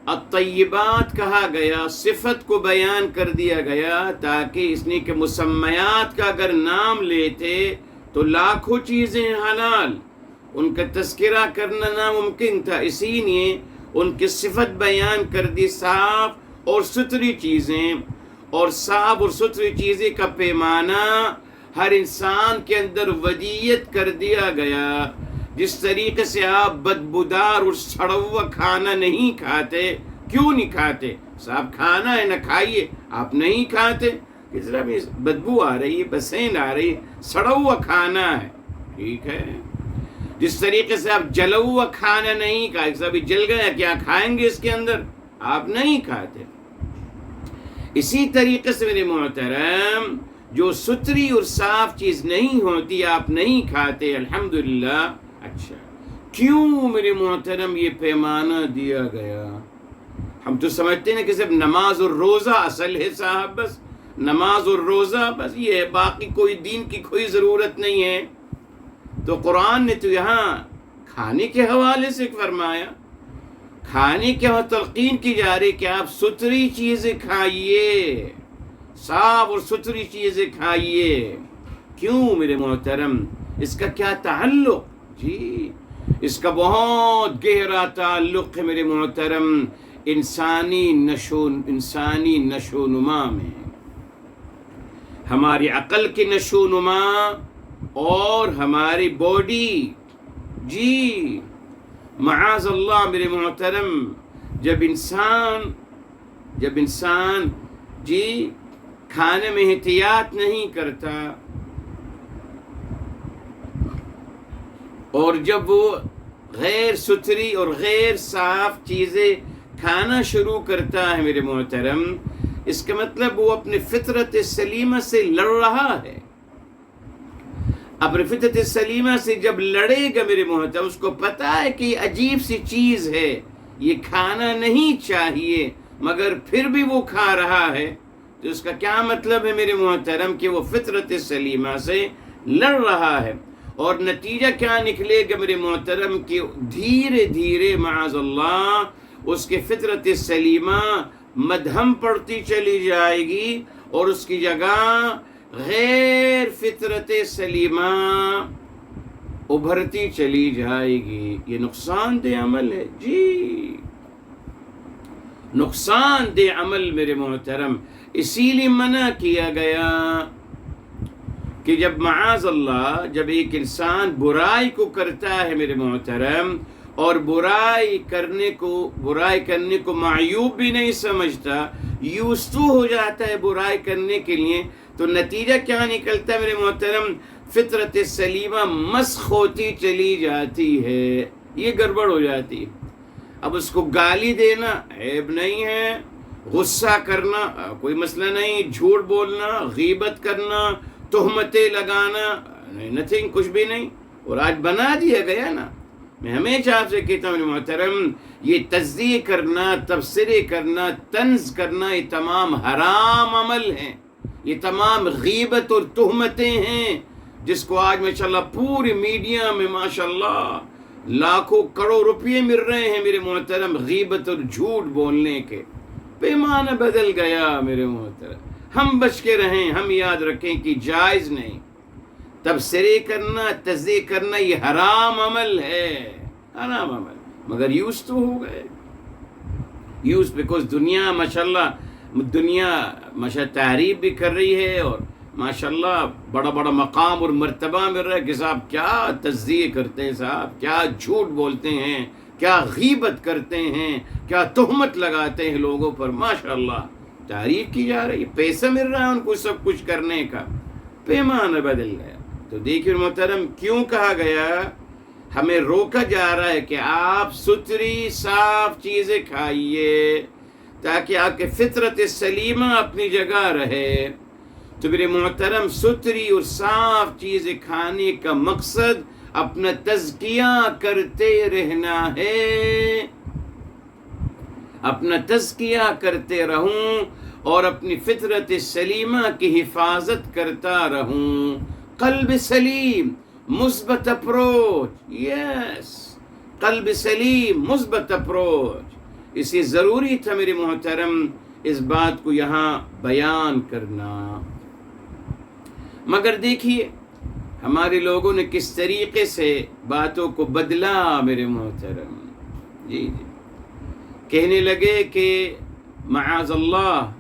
الطیبات کہا گیا، صفت کو بیان کر دیا گیا تاکہ اس نے کہ مسمیات کا اگر نام لیتے تو لاکھوں چیزیں حلال، ان کا تذکرہ کرنا ناممکن تھا، اسی لیے ان کی صفت بیان کر دی، صاف اور ستھری چیزیں، اور صاف اور ستھری چیزیں کا پیمانہ ہر انسان کے اندر ودیت کر دیا گیا۔ جس طریقے سے آپ بدبودار اور سڑا ہوا کھانا نہیں کھاتے، کیوں نہیں کھاتے؟ صاحب کھانا ہے نہ کھائیے، آپ نہیں کھاتے، اس طرح بھی بدبو آ رہی ہے، بسین آ رہی ہے، سڑا ہوا کھانا ہے، ٹھیک ہے۔ جس طریقے سے آپ جلا ہوا کھانا نہیں کھائے، ابھی جل گیا کیا کھائیں گے اس کے اندر؟ آپ نہیں کھاتے۔ اسی طریقے سے میرے محترم جو ستھری اور صاف چیز نہیں ہوتی آپ نہیں کھاتے، الحمدللہ۔ اچھا کیوں میرے محترم یہ پیمانہ دیا گیا؟ ہم تو سمجھتے ہیں کہ صرف نماز اور روزہ اصل ہے صاحب، بس نماز اور روزہ بس یہ ہے، باقی کوئی دین کی کوئی ضرورت نہیں ہے۔ تو قرآن نے تو یہاں کھانے کے حوالے سے فرمایا، کھانے کے وقت تلقین کی جا رہی کہ آپ ستھری چیزیں کھائیے، صاف اور ستھری چیزیں کھائیے۔ کیوں میرے محترم؟ اس کا کیا تعلق؟ جی اس کا بہت گہرا تعلق ہے میرے محترم انسانی نشو و نما میں، ہماری عقل کی نشو و نما اور ہماری باڈی، جی معاذ اللہ میرے محترم جب انسان جی کھانے میں احتیاط نہیں کرتا اور جب وہ غیر ستھری اور غیر صاف چیزیں کھانا شروع کرتا ہے میرے محترم، اس کا مطلب وہ اپنے فطرت سلیمہ سے لڑ رہا ہے۔ اپنے فطرت سلیمہ سے جب لڑے گا میرے محترم، اس کو پتا ہے کہ یہ عجیب سی چیز ہے، یہ کھانا نہیں چاہیے، مگر پھر بھی وہ کھا رہا ہے، تو اس کا کیا مطلب ہے میرے محترم کہ وہ فطرت سلیمہ سے لڑ رہا ہے۔ اور نتیجہ کیا نکلے گا میرے محترم کہ دھیرے دھیرے معاذ اللہ اس کے فطرت سلیمہ مدھم پڑتی چلی جائے گی اور اس کی جگہ غیر فطرت سلیمہ ابھرتی چلی جائے گی۔ یہ نقصان دہ عمل ہے، جی نقصان دہ عمل میرے محترم، اسی لیے منع کیا گیا کہ جب معاذ اللہ جب ایک انسان برائی کو کرتا ہے میرے محترم اور برائی کرنے کو معیوب بھی نہیں سمجھتا، یوزٹو ہو جاتا ہے برائی کرنے کے لیے، تو نتیجہ کیا نکلتا ہے میرے محترم؟ فطرت سلیمہ مسخ ہوتی چلی جاتی ہے، یہ گڑبڑ ہو جاتی ہے۔ اب اس کو گالی دینا عیب نہیں ہے، غصہ کرنا کوئی مسئلہ نہیں، جھوٹ بولنا، غیبت کرنا، تہمتیں لگانا نتھنگ، کچھ بھی نہیں، اور آج بنا دیا گیا نا۔ میں ہمیشہ آپ سے کہتا ہوں محترم، یہ تجزیہ کرنا، تبصرے کرنا، طنز کرنا، یہ تمام حرام عمل ہیں، یہ تمام غیبت اور تہمتیں ہیں، جس کو آج ماشاءاللہ پوری میڈیا میں ماشاءاللہ لاکھوں کروڑ روپے مل رہے ہیں میرے محترم غیبت اور جھوٹ بولنے کے۔ پیمانہ بدل گیا میرے محترم، ہم بچ کے رہیں، ہم یاد رکھیں کہ جائز نہیں، تبصرے کرنا، تجزیے کرنا یہ حرام عمل ہے، حرام عمل، مگر یوز تو ہو گئے، یوز بیکاز دنیا ماشاء تعریف بھی کر رہی ہے، اور ماشاءاللہ بڑا بڑا مقام اور مرتبہ مل رہا ہے کہ صاحب کیا تجزیے کرتے ہیں، صاحب کیا جھوٹ بولتے ہیں، کیا غیبت کرتے ہیں، کیا تہمت لگاتے ہیں لوگوں پر، ماشاءاللہ تعریف کی جا رہی ہے، پیسہ مل رہا ہے ان کو سب کچھ کرنے کا، پیمانہ بدل گیا۔ تو دیکھیے محترم، کیوں کہا گیا، ہمیں روکا جا رہا ہے کہ آپ ستھری صاف چیزیں کھائیے تاکہ آپ کے فطرت سلیمہ اپنی جگہ رہے۔ تو میرے محترم، ستھری اور صاف چیزیں کھانے کا مقصد اپنا تزکیہ کرتے رہنا ہے، اپنا تزکیہ کرتے رہوں اور اپنی فطرت سلیمہ کی حفاظت کرتا رہوں، قلب سلیم، مثبت اپروچ، یس، قلب سلیم، مثبت اپروچ، اسی ضروری تھا میرے محترم اس بات کو یہاں بیان کرنا۔ مگر دیکھیے ہمارے لوگوں نے کس طریقے سے باتوں کو بدلا میرے محترم، جی کہنے لگے کہ معاذ اللہ،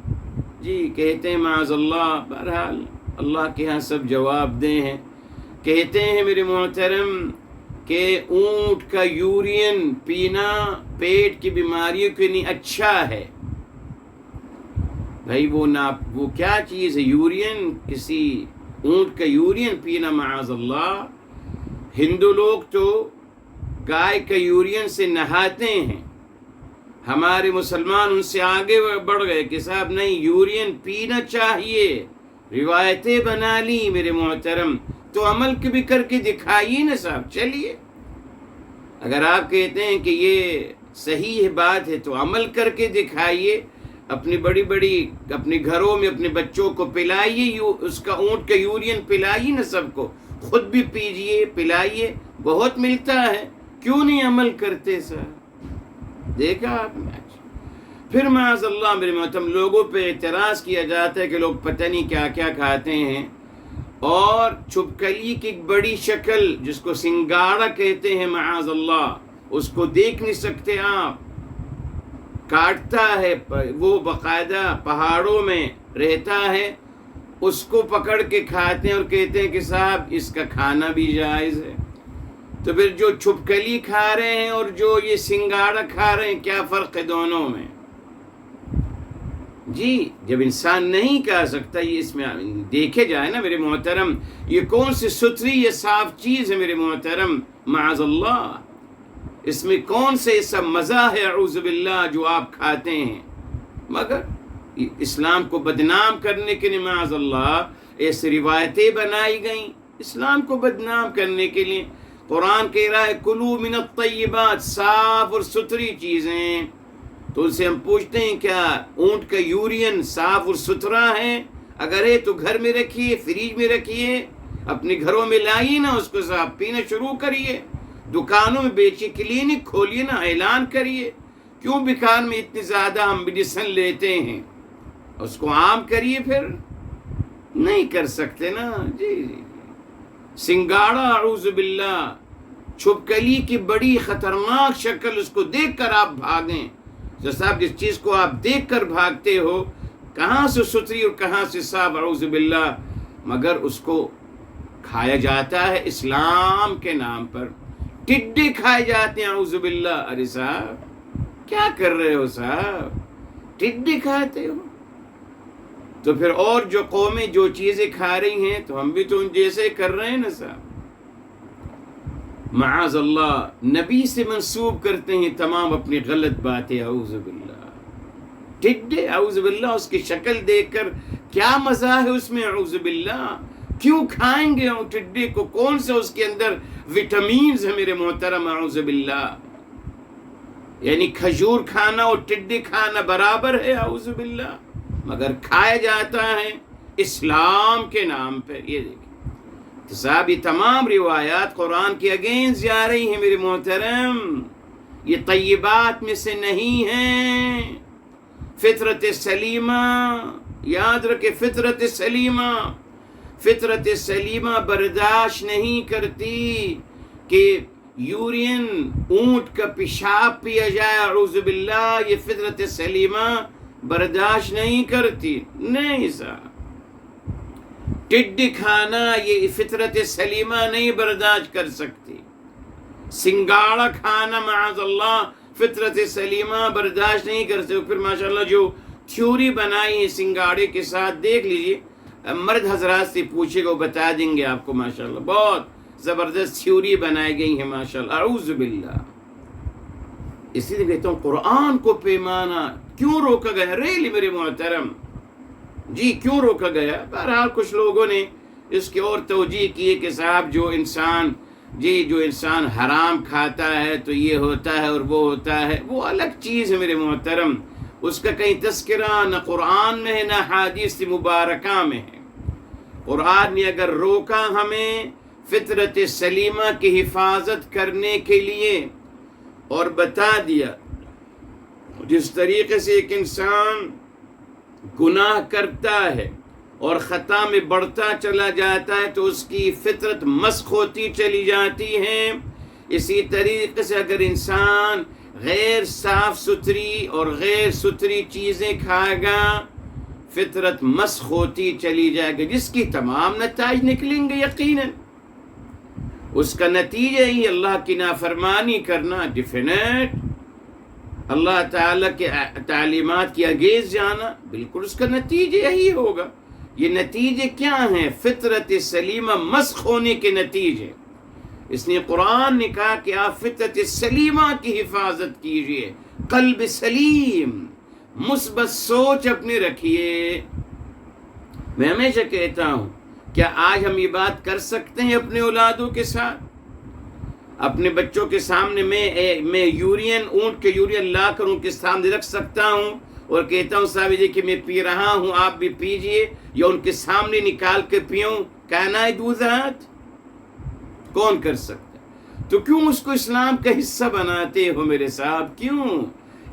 جی کہتے ہیں معاذ اللہ، بہرحال اللہ کے ہاں سب جواب دے ہیں، کہتے ہیں میرے محترم کہ اونٹ کا یورین پینا پیٹ کی بیماریوں کے لیے اچھا ہے۔ بھائی وہ کیا چیز ہے یورین، کسی اونٹ کا یورین پینا معاذ اللہ؟ ہندو لوگ تو گائے کا یورین سے نہاتے ہیں، ہمارے مسلمان ان سے آگے بڑھ گئے کہ صاحب نہیں، یورین پینا چاہیے، روایتیں بنا لی میرے محترم، تو عمل بھی کر کے دکھائیے نا صاحب، چلیے اگر آپ کہتے ہیں کہ یہ صحیح بات ہے تو عمل کر کے دکھائیے، اپنی اپنے گھروں میں اپنے بچوں کو پلائیے، اس کا اونٹ کا یورین پلائیے نا سب کو، خود بھی پیجیے، پلائیے، بہت ملتا ہے، کیوں نہیں عمل کرتے صاحب؟ دیکھا آپ نے؟ پھر معاذ اللہ میرے محترم لوگوں پہ اعتراض کیا جاتا ہے کہ لوگ پتہ نہیں کیا کیا کھاتے ہیں، اور چھپکلی کی ایک بڑی شکل جس کو سنگاڑا کہتے ہیں معاذ اللہ، اس کو دیکھ نہیں سکتے آپ، کاٹتا ہے، وہ باقاعدہ پہاڑوں میں رہتا ہے، اس کو پکڑ کے کھاتے ہیں اور کہتے ہیں کہ صاحب اس کا کھانا بھی جائز ہے۔ تو پھر جو چھپکلی کھا رہے ہیں اور جو یہ سنگاڑا کھا رہے ہیں، کیا فرق ہے دونوں میں؟ جی جب انسان نہیں کہہ سکتا، یہ اس میں دیکھے جائے نا میرے محترم، یہ کون سی ستھری یہ صاف چیز ہے میرے محترم، معاذ اللہ، اس میں کون سے ایسا مزہ ہے اعوذ باللہ جو آپ کھاتے ہیں؟ مگر اسلام کو بدنام کرنے کے لیے معاذ اللہ ایسی روایتیں بنائی گئیں، اسلام کو بدنام کرنے کے لیے۔ قرآن کہہ رہا ہے کلوا من الطیبات، صاف اور ستھری چیزیں، تو ان سے ہم پوچھتے ہیں کیا اونٹ کا یورین صاف اور ستھرا ہے؟ اگر ہے تو گھر میں رکھیے، فریج میں رکھیے، اپنے گھروں میں لائیے نا، اس کو صاف پینا شروع کریے، دکانوں میں بیچیے، کلینک کھولیے نا، اعلان کریے، کیوں بیکار میں اتنی زیادہ ہم میڈیسن لیتے ہیں، اس کو عام کریے، پھر نہیں کر سکتے نا، جی سنگاڑا اعوذ باللہ، چھپکلی کی بڑی خطرناک شکل، اس کو دیکھ کر آپ بھاگیں، جو صاحب جس چیز کو آپ دیکھ کر بھاگتے ہو، کہاں سے ستھری اور کہاں سے صاف اعوذ باللہ، مگر اس کو کھایا جاتا ہے اسلام کے نام پر، ٹڈے کھائے جاتے ہیں اعوذ باللہ۔ ارے صاحب کیا کر رہے ہو صاحب، ٹڈے کھاتے ہو؟ تو پھر اور جو قومیں جو چیزیں کھا رہی ہیں تو ہم بھی تو ان جیسے کر رہے ہیں نا صاحب، معاذ اللہ نبی سے منسوب کرتے ہیں تمام اپنی غلط باتیں، اعوذ باللہ، ٹڈے اعوذ باللہ، اس کی شکل دیکھ کر کیا مزہ ہے اس میں اعوذ باللہ، کیوں کھائیں گے ہم ٹڈے کو؟ کون سے اس کے اندر وٹامنز ہیں میرے محترم اعوذ باللہ؟ یعنی کھجور کھانا اور ٹڈے کھانا برابر ہے اعوذ باللہ، مگر کھایا جاتا ہے اسلام کے نام پہ۔ یہ دیکھیں تو صاحب یہ تمام روایات قرآن کی اگینسٹ جا رہی ہیں میرے محترم، یہ طیبات میں سے نہیں ہیں، فطرت سلیمہ یاد رکھے فطرت سلیمہ برداشت نہیں کرتی کہ یورین اونٹ کا پیشاب پیا جائے، اعوذ باللہ، یہ فطرت سلیمہ برداشت نہیں کرتی. نہیں صاحب، ٹڈی کھانا یہ فطرت سلیمہ نہیں برداشت کر سکتی. سنگاڑا کھانا معاذ اللہ فطرت سلیمہ برداشت نہیں کر سکتے. پھر ماشاءاللہ جو تھیوری بنائی ہے سنگاڑے کے ساتھ، دیکھ لیجئے، مرد حضرات سے پوچھے گا وہ بتا دیں گے آپ کو. ماشاءاللہ بہت زبردست تھیوری بنائی گئی ہے ماشاءاللہ. اعوذ باللہ. اسی لیے کہتا ہوں قرآن کو پیمانہ کیوں روکا گیا؟ ریلی میرے محترم، جی کیوں روکا گیا؟ بہرحال کچھ لوگوں نے اس کی اور توجیہ کی ہے کہ صاحب جو انسان حرام کھاتا ہے تو یہ ہوتا ہے اور وہ ہوتا ہے، وہ الگ چیز ہے میرے محترم. اس کا کہیں تذکرہ نہ قرآن میں ہے نہ حدیث مبارکہ میں ہے. قرآن نے اگر روکا ہمیں فطرت سلیمہ کی حفاظت کرنے کے لیے اور بتا دیا جس طریقے سے ایک انسان گناہ کرتا ہے اور خطا میں بڑھتا چلا جاتا ہے تو اس کی فطرت مسخ ہوتی چلی جاتی ہے، اسی طریقے سے اگر انسان غیر صاف ستھری اور غیر ستھری چیزیں کھائے گا فطرت مسخ ہوتی چلی جائے گی، جس کی تمام نتائج نکلیں گے یقیناً. اس کا نتیجہ ہی اللہ کی نافرمانی کرنا، ڈیفینیٹ اللہ تعالیٰ کے تعلیمات کی اگیز جانا، بالکل اس کا نتیجہ یہی ہوگا. یہ نتیجے کیا ہیں؟ فطرت سلیمہ مسخ ہونے کے نتیجے. اس نے قرآن نے کہا کہ آپ فطرت سلیمہ کی حفاظت کیجئے، قلب سلیم، مثبت سوچ اپنی رکھیے. میں ہمیشہ کہتا ہوں کیا آج ہم یہ بات کر سکتے ہیں اپنے اولادوں کے ساتھ؟ اپنے بچوں کے سامنے میں یورین اونٹ کے یورین لا کر ان کے سامنے رکھ سکتا ہوں اور کہتا ہوں صاحب جی کہ میں پی رہا ہوں آپ بھی پیجئے، یا ان کے سامنے نکال کے پیوں؟ Can I do that? کون کر سکتا؟ تو کیوں اس کو اسلام کا حصہ بناتے ہو میرے صاحب؟ کیوں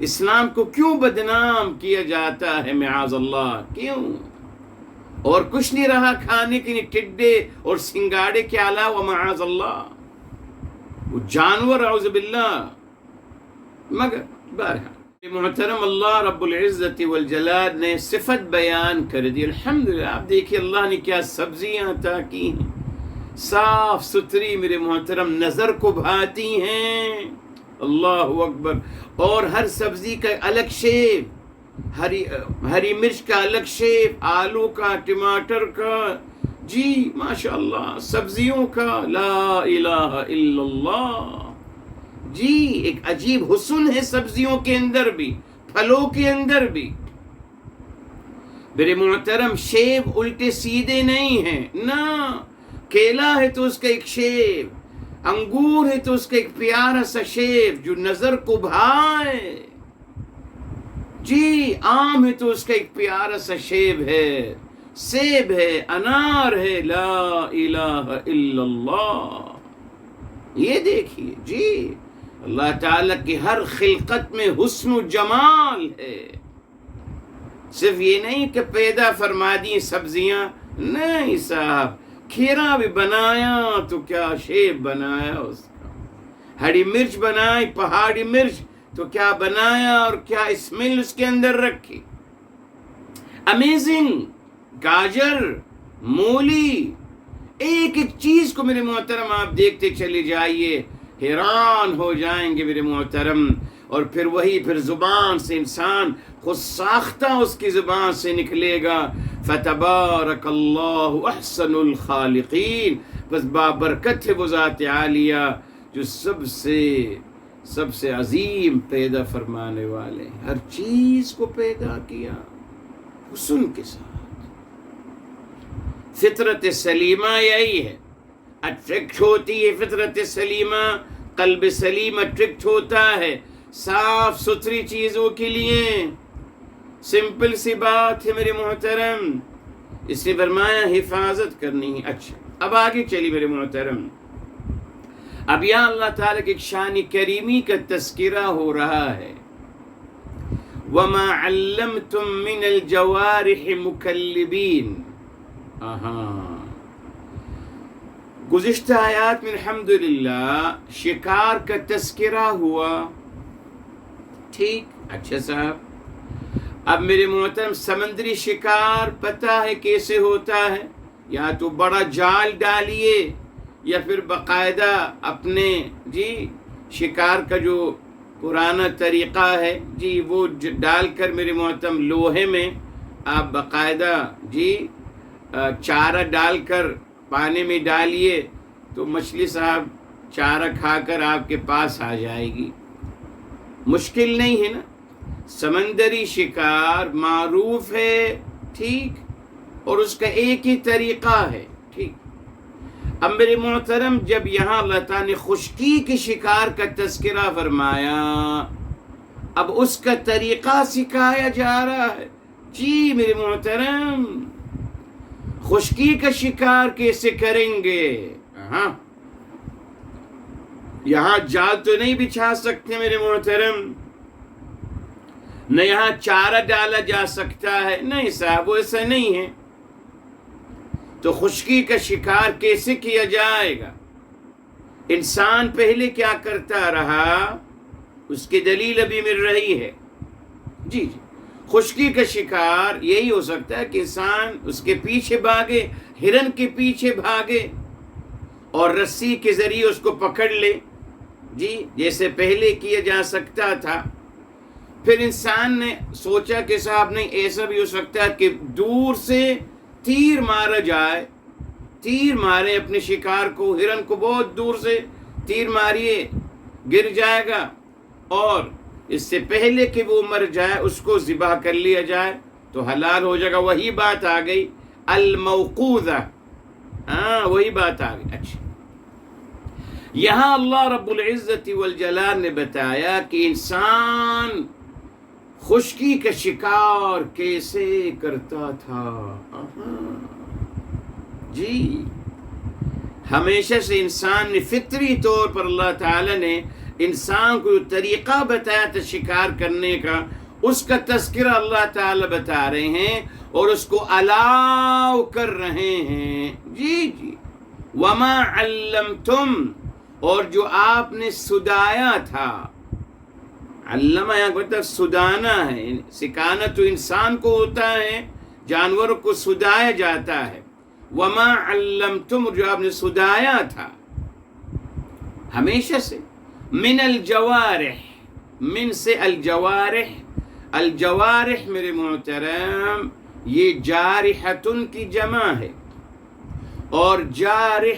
اسلام کو کیوں بدنام کیا جاتا ہے معاذ اللہ؟ کیوں؟ اور کچھ نہیں رہا کھانے کے لیے ٹڈے اور سنگاڑے کے علاوہ معاذ اللہ، وہ جانور اعوذ باللہ. مگر بہرحال محترم اللہ رب العزت والجلال نے صفت بیان کر دی. الحمدللہ. آپ دیکھیے اللہ نے کیا سبزیاں عطا کی ہیں، صاف ستھری میرے محترم، نظر کو بھاتی ہیں. اللہ اکبر. اور ہر سبزی کا الگ شیپ، ہری مرچ کا الگ شیپ، آلو کا، ٹماٹر کا، جی ماشاءاللہ سبزیوں کا، لا الہ الا اللہ. جی ایک عجیب حسن ہے سبزیوں کے اندر بھی، پھلوں کے اندر بھی. میرے محترم شیب الٹے سیدھے نہیں ہیں، نہ. کیلا ہے تو اس کا ایک شیب، انگور ہے تو اس کا ایک پیارا سا شیب جو نظر کو بھائے. جی آم ہے تو اس کا ایک پیارا سا شیب ہے، سیب ہے، انار ہے، لا الہ الا اللہ. یہ دیکھیے جی اللہ تعالیٰ کی ہر خلقت میں حسن و جمال ہے. صرف یہ نہیں کہ پیدا فرما دی سبزیاں، نہیں صاحب، کھیرا بھی بنایا تو کیا شیب بنایا اس کا، ہری مرچ بنائی، پہاڑی مرچ تو کیا بنایا اور کیا اسمیل اس کے اندر رکھی. امیزنگ. گاجر، مولی، ایک ایک چیز کو میرے محترم آپ دیکھتے چلے جائیے، حیران ہو جائیں گے میرے محترم. اور پھر زبان سے انسان خود ساختہ اس کی زبان سے نکلے گا، فتبارک اللہ احسن الخالقین. بس بابرکت ہے وہ ذات عالیہ جو سب سے عظیم پیدا فرمانے والے، ہر چیز کو پیدا کیا حسن کے ساتھ. فطرت سلیمہ یہی ہے، اٹریکٹ ہوتی ہے فطرت سلیمہ، قلب سلیم اٹریکٹ ہوتا ہے صاف ستھری چیزوں کے لیے. سمپل سی بات ہے میرے محترم. اس نے فرمایا حفاظت کرنی ہے. اچھا اب آگے چلی میرے محترم. اب یہاں اللہ تعالیٰ کی شان کریمی کا تذکرہ ہو رہا ہے. وما علمتم من الجوارح مکلبین. گزشتہ آیات میں الحمدللہ شکار کا تذکرہ ہوا. ٹھیک، اچھا صاحب. اب میرے محترم سمندری شکار پتہ ہے کیسے ہوتا ہے؟ یا تو بڑا جال ڈالیے یا پھر باقاعدہ اپنے شکار کا جو پرانا طریقہ ہے وہ ڈال کر میرے محترم لوہے میں آپ باقاعدہ چارہ ڈال کر پانی میں ڈالیے تو مچھلی صاحب چارہ کھا کر آپ کے پاس آ جائے گی. مشکل نہیں ہے نا. سمندری شکار معروف ہے، ٹھیک، اور اس کا ایک ہی طریقہ ہے. ٹھیک. اب میرے محترم جب یہاں اللہ تعالیٰ نے خشکی کے شکار کا تذکرہ فرمایا، اب اس کا طریقہ سکھایا جا رہا ہے. جی میرے محترم، خشکی کا شکار کیسے کریں گے؟ یہاں جال تو نہیں بچھا سکتے میرے محترم، نہ یہاں چارہ ڈالا جا سکتا ہے. نہیں صاحب، وہ ایسا نہیں ہے. تو خشکی کا شکار کیسے کیا جائے گا؟ انسان پہلے کیا کرتا رہا، اس کی دلیل ابھی مل رہی ہے. جی خشکی کا شکار یہی ہو سکتا ہے کہ انسان اس کے پیچھے بھاگے، ہرن کے پیچھے بھاگے اور رسی کے ذریعے اس کو پکڑ لے، جیسے پہلے کیا جا سکتا تھا. پھر انسان نے سوچا کہ صاحب نہیں، ایسا بھی ہو سکتا ہے کہ دور سے تیر مارا جائے. تیر مارے اپنے شکار کو، ہرن کو بہت دور سے تیر ماریے، گر جائے گا، اور اس سے پہلے کہ وہ مر جائے اس کو ذبح کر لیا جائے تو حلال ہو جائے گا. وہی بات آ گئی الموقوذہ. وہی بات آ گئی. اچھا، یہاں اللہ رب العزت والجلال نے بتایا کہ انسان خشکی کا شکار کیسے کرتا تھا. جی ہمیشہ سے انسان نے فطری طور پر اللہ تعالی نے انسان کو طریقہ بتایا تھا شکار کرنے کا، اس کا تذکرہ اللہ تعالی بتا رہے ہیں اور اس کو الاؤ کر رہے ہیں. جی وما علمتم، اور جو آپ نے سدایا تھا. علمہ یہاں مطلب سدانا ہے. سکھانا تو انسان کو ہوتا ہے، جانوروں کو سدایا جاتا ہے. وما علمتم، جو آپ نے سدایا تھا ہمیشہ سے. من الجوارح، من سے الجوارح. الجوارح میرے محترم یہ جارحتن کی جمع ہے، اور جارح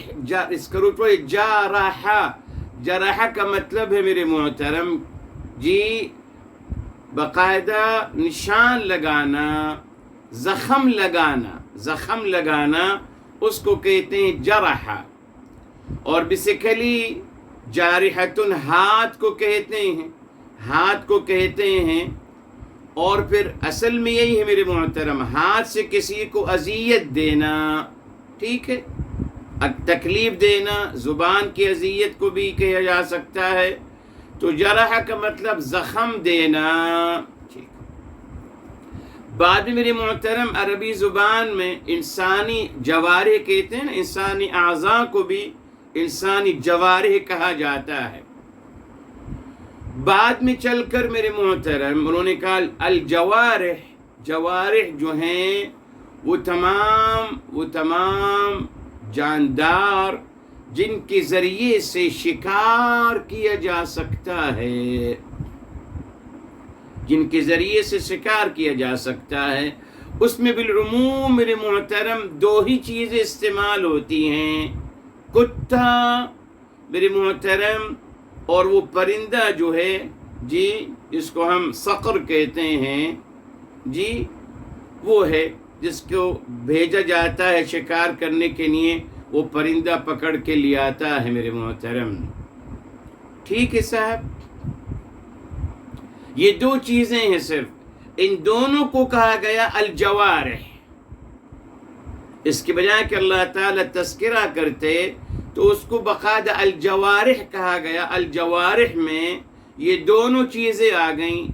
اس کا روٹ جارحہ. جرحہ کا مطلب ہے میرے محترم باقاعدہ نشان لگانا، زخم لگانا. زخم لگانا اس کو کہتے ہیں جرحہ. اور بیسیکلی جارحتن ہاتھ کو کہتے ہیں، ہاتھ کو کہتے ہیں. اور پھر اصل میں یہی ہے میرے محترم، ہاتھ سے کسی کو اذیت دینا. ٹھیک ہے، تکلیف دینا، زبان کی اذیت کو بھی کہا جا سکتا ہے. تو جرح کا مطلب زخم دینا. ٹھیک. بعد میں میرے محترم عربی زبان میں انسانی جوارح کہتے ہیں نا، انسانی اعضاء کو بھی انسانی جوارح کہا جاتا ہے. بعد میں چل کر میرے محترم انہوں نے کہا الجوارح، جوارح جو ہیں وہ تمام جاندار جن کے ذریعے سے شکار کیا جا سکتا ہے، جن کے ذریعے سے شکار کیا جا سکتا ہے. اس میں بالعموم میرے محترم دو ہی چیزیں استعمال ہوتی ہیں، کتا میرے محترم اور وہ پرندہ جو ہے جس کو ہم صقر کہتے ہیں، وہ ہے جس کو بھیجا جاتا ہے شکار کرنے کے لیے، وہ پرندہ پکڑ کے لے آتا ہے میرے محترم. ٹھیک ہے صاحب، یہ دو چیزیں ہیں صرف، ان دونوں کو کہا گیا الجوارح. اس کے بجائے کہ اللہ تعالیٰ تذکرہ کرتے تو اس کو باقاعدہ الجوارح کہا گیا. الجوارح میں یہ دونوں چیزیں آ گئیں،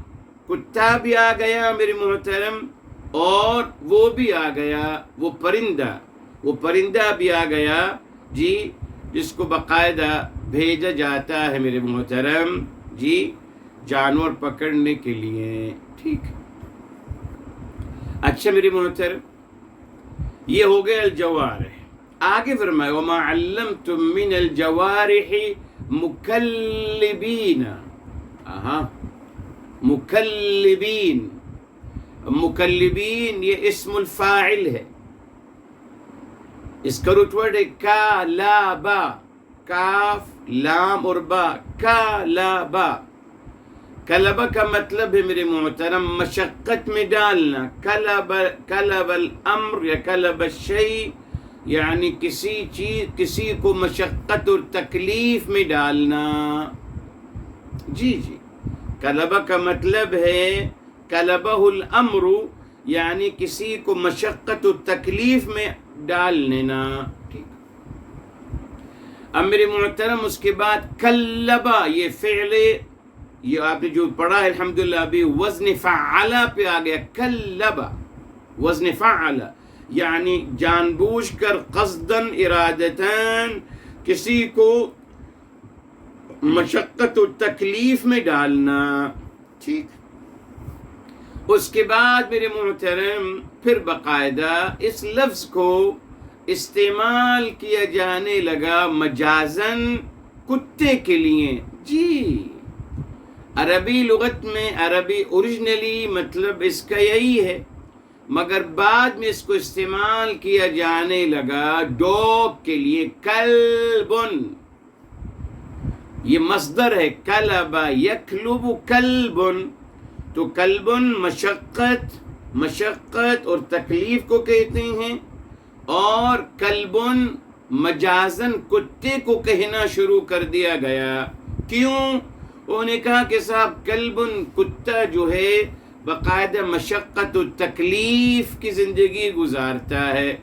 کتا بھی آ گیا میرے محترم، اور وہ بھی آ گیا، وہ پرندہ بھی آ گیا جی، جس کو باقاعدہ بھیجا جاتا ہے میرے محترم جی جانور پکڑنے کے لیے، ٹھیک۔ اچھا میرے محترم، یہ ہو گئے الجوارح۔ آگے فرمائے وَمَا عَلَّمْتُم مِّنَ الْجَوَارِحِ مُكَلِّبِينَ، مکلبین یہ اسم الفاعل ہے، اس کا روٹ ورڈ ہے کالابا، کاف لام اور با، کالابا۔ کلبہ کا مطلب ہے میرے محترم مشقت میں ڈالنا، کلب الامر یا کلب الشیء، یعنی کسی کو مشقت اور تکلیف میں ڈالنا، جی جی۔ کلبہ کا مطلب ہے کلبہ الامر، یعنی کسی کو مشقت و تکلیف میں ڈال لینا، ٹھیک۔ اب میرے محترم اس کے بعد کلبہ، یہ فعل، یہ آپ نے جو پڑھا ہے الحمدللہ ابھی وزن فعلا پہ آ گیا، کلبہ وزن فعلا، یعنی جان بوجھ کر قصداً ارادتاً کسی کو مشقت و تکلیف میں ڈالنا، ٹھیک۔ اس کے بعد میرے محترم پھر باقاعدہ اس لفظ کو استعمال کیا جانے لگا مجازاً کتے کے لیے، جی۔ عربی لغت میں، عربی اوریجنلی مطلب اس کا یہی ہے، مگر بعد میں اس کو استعمال کیا جانے لگا ڈاگ کے لیے، کلبن، یہ مصدر ہے، کلب یکلب کلبن، تو کلبن مشقت اور تکلیف کو کہتے ہیں، اور کلبن مجازن کتے کو کہنا شروع کر دیا گیا، کیوں؟ انہوں نے کہا کہ صاحب کلبن کتا جو ہے باقاعدہ مشقت و تکلیف کی زندگی گزارتا ہے،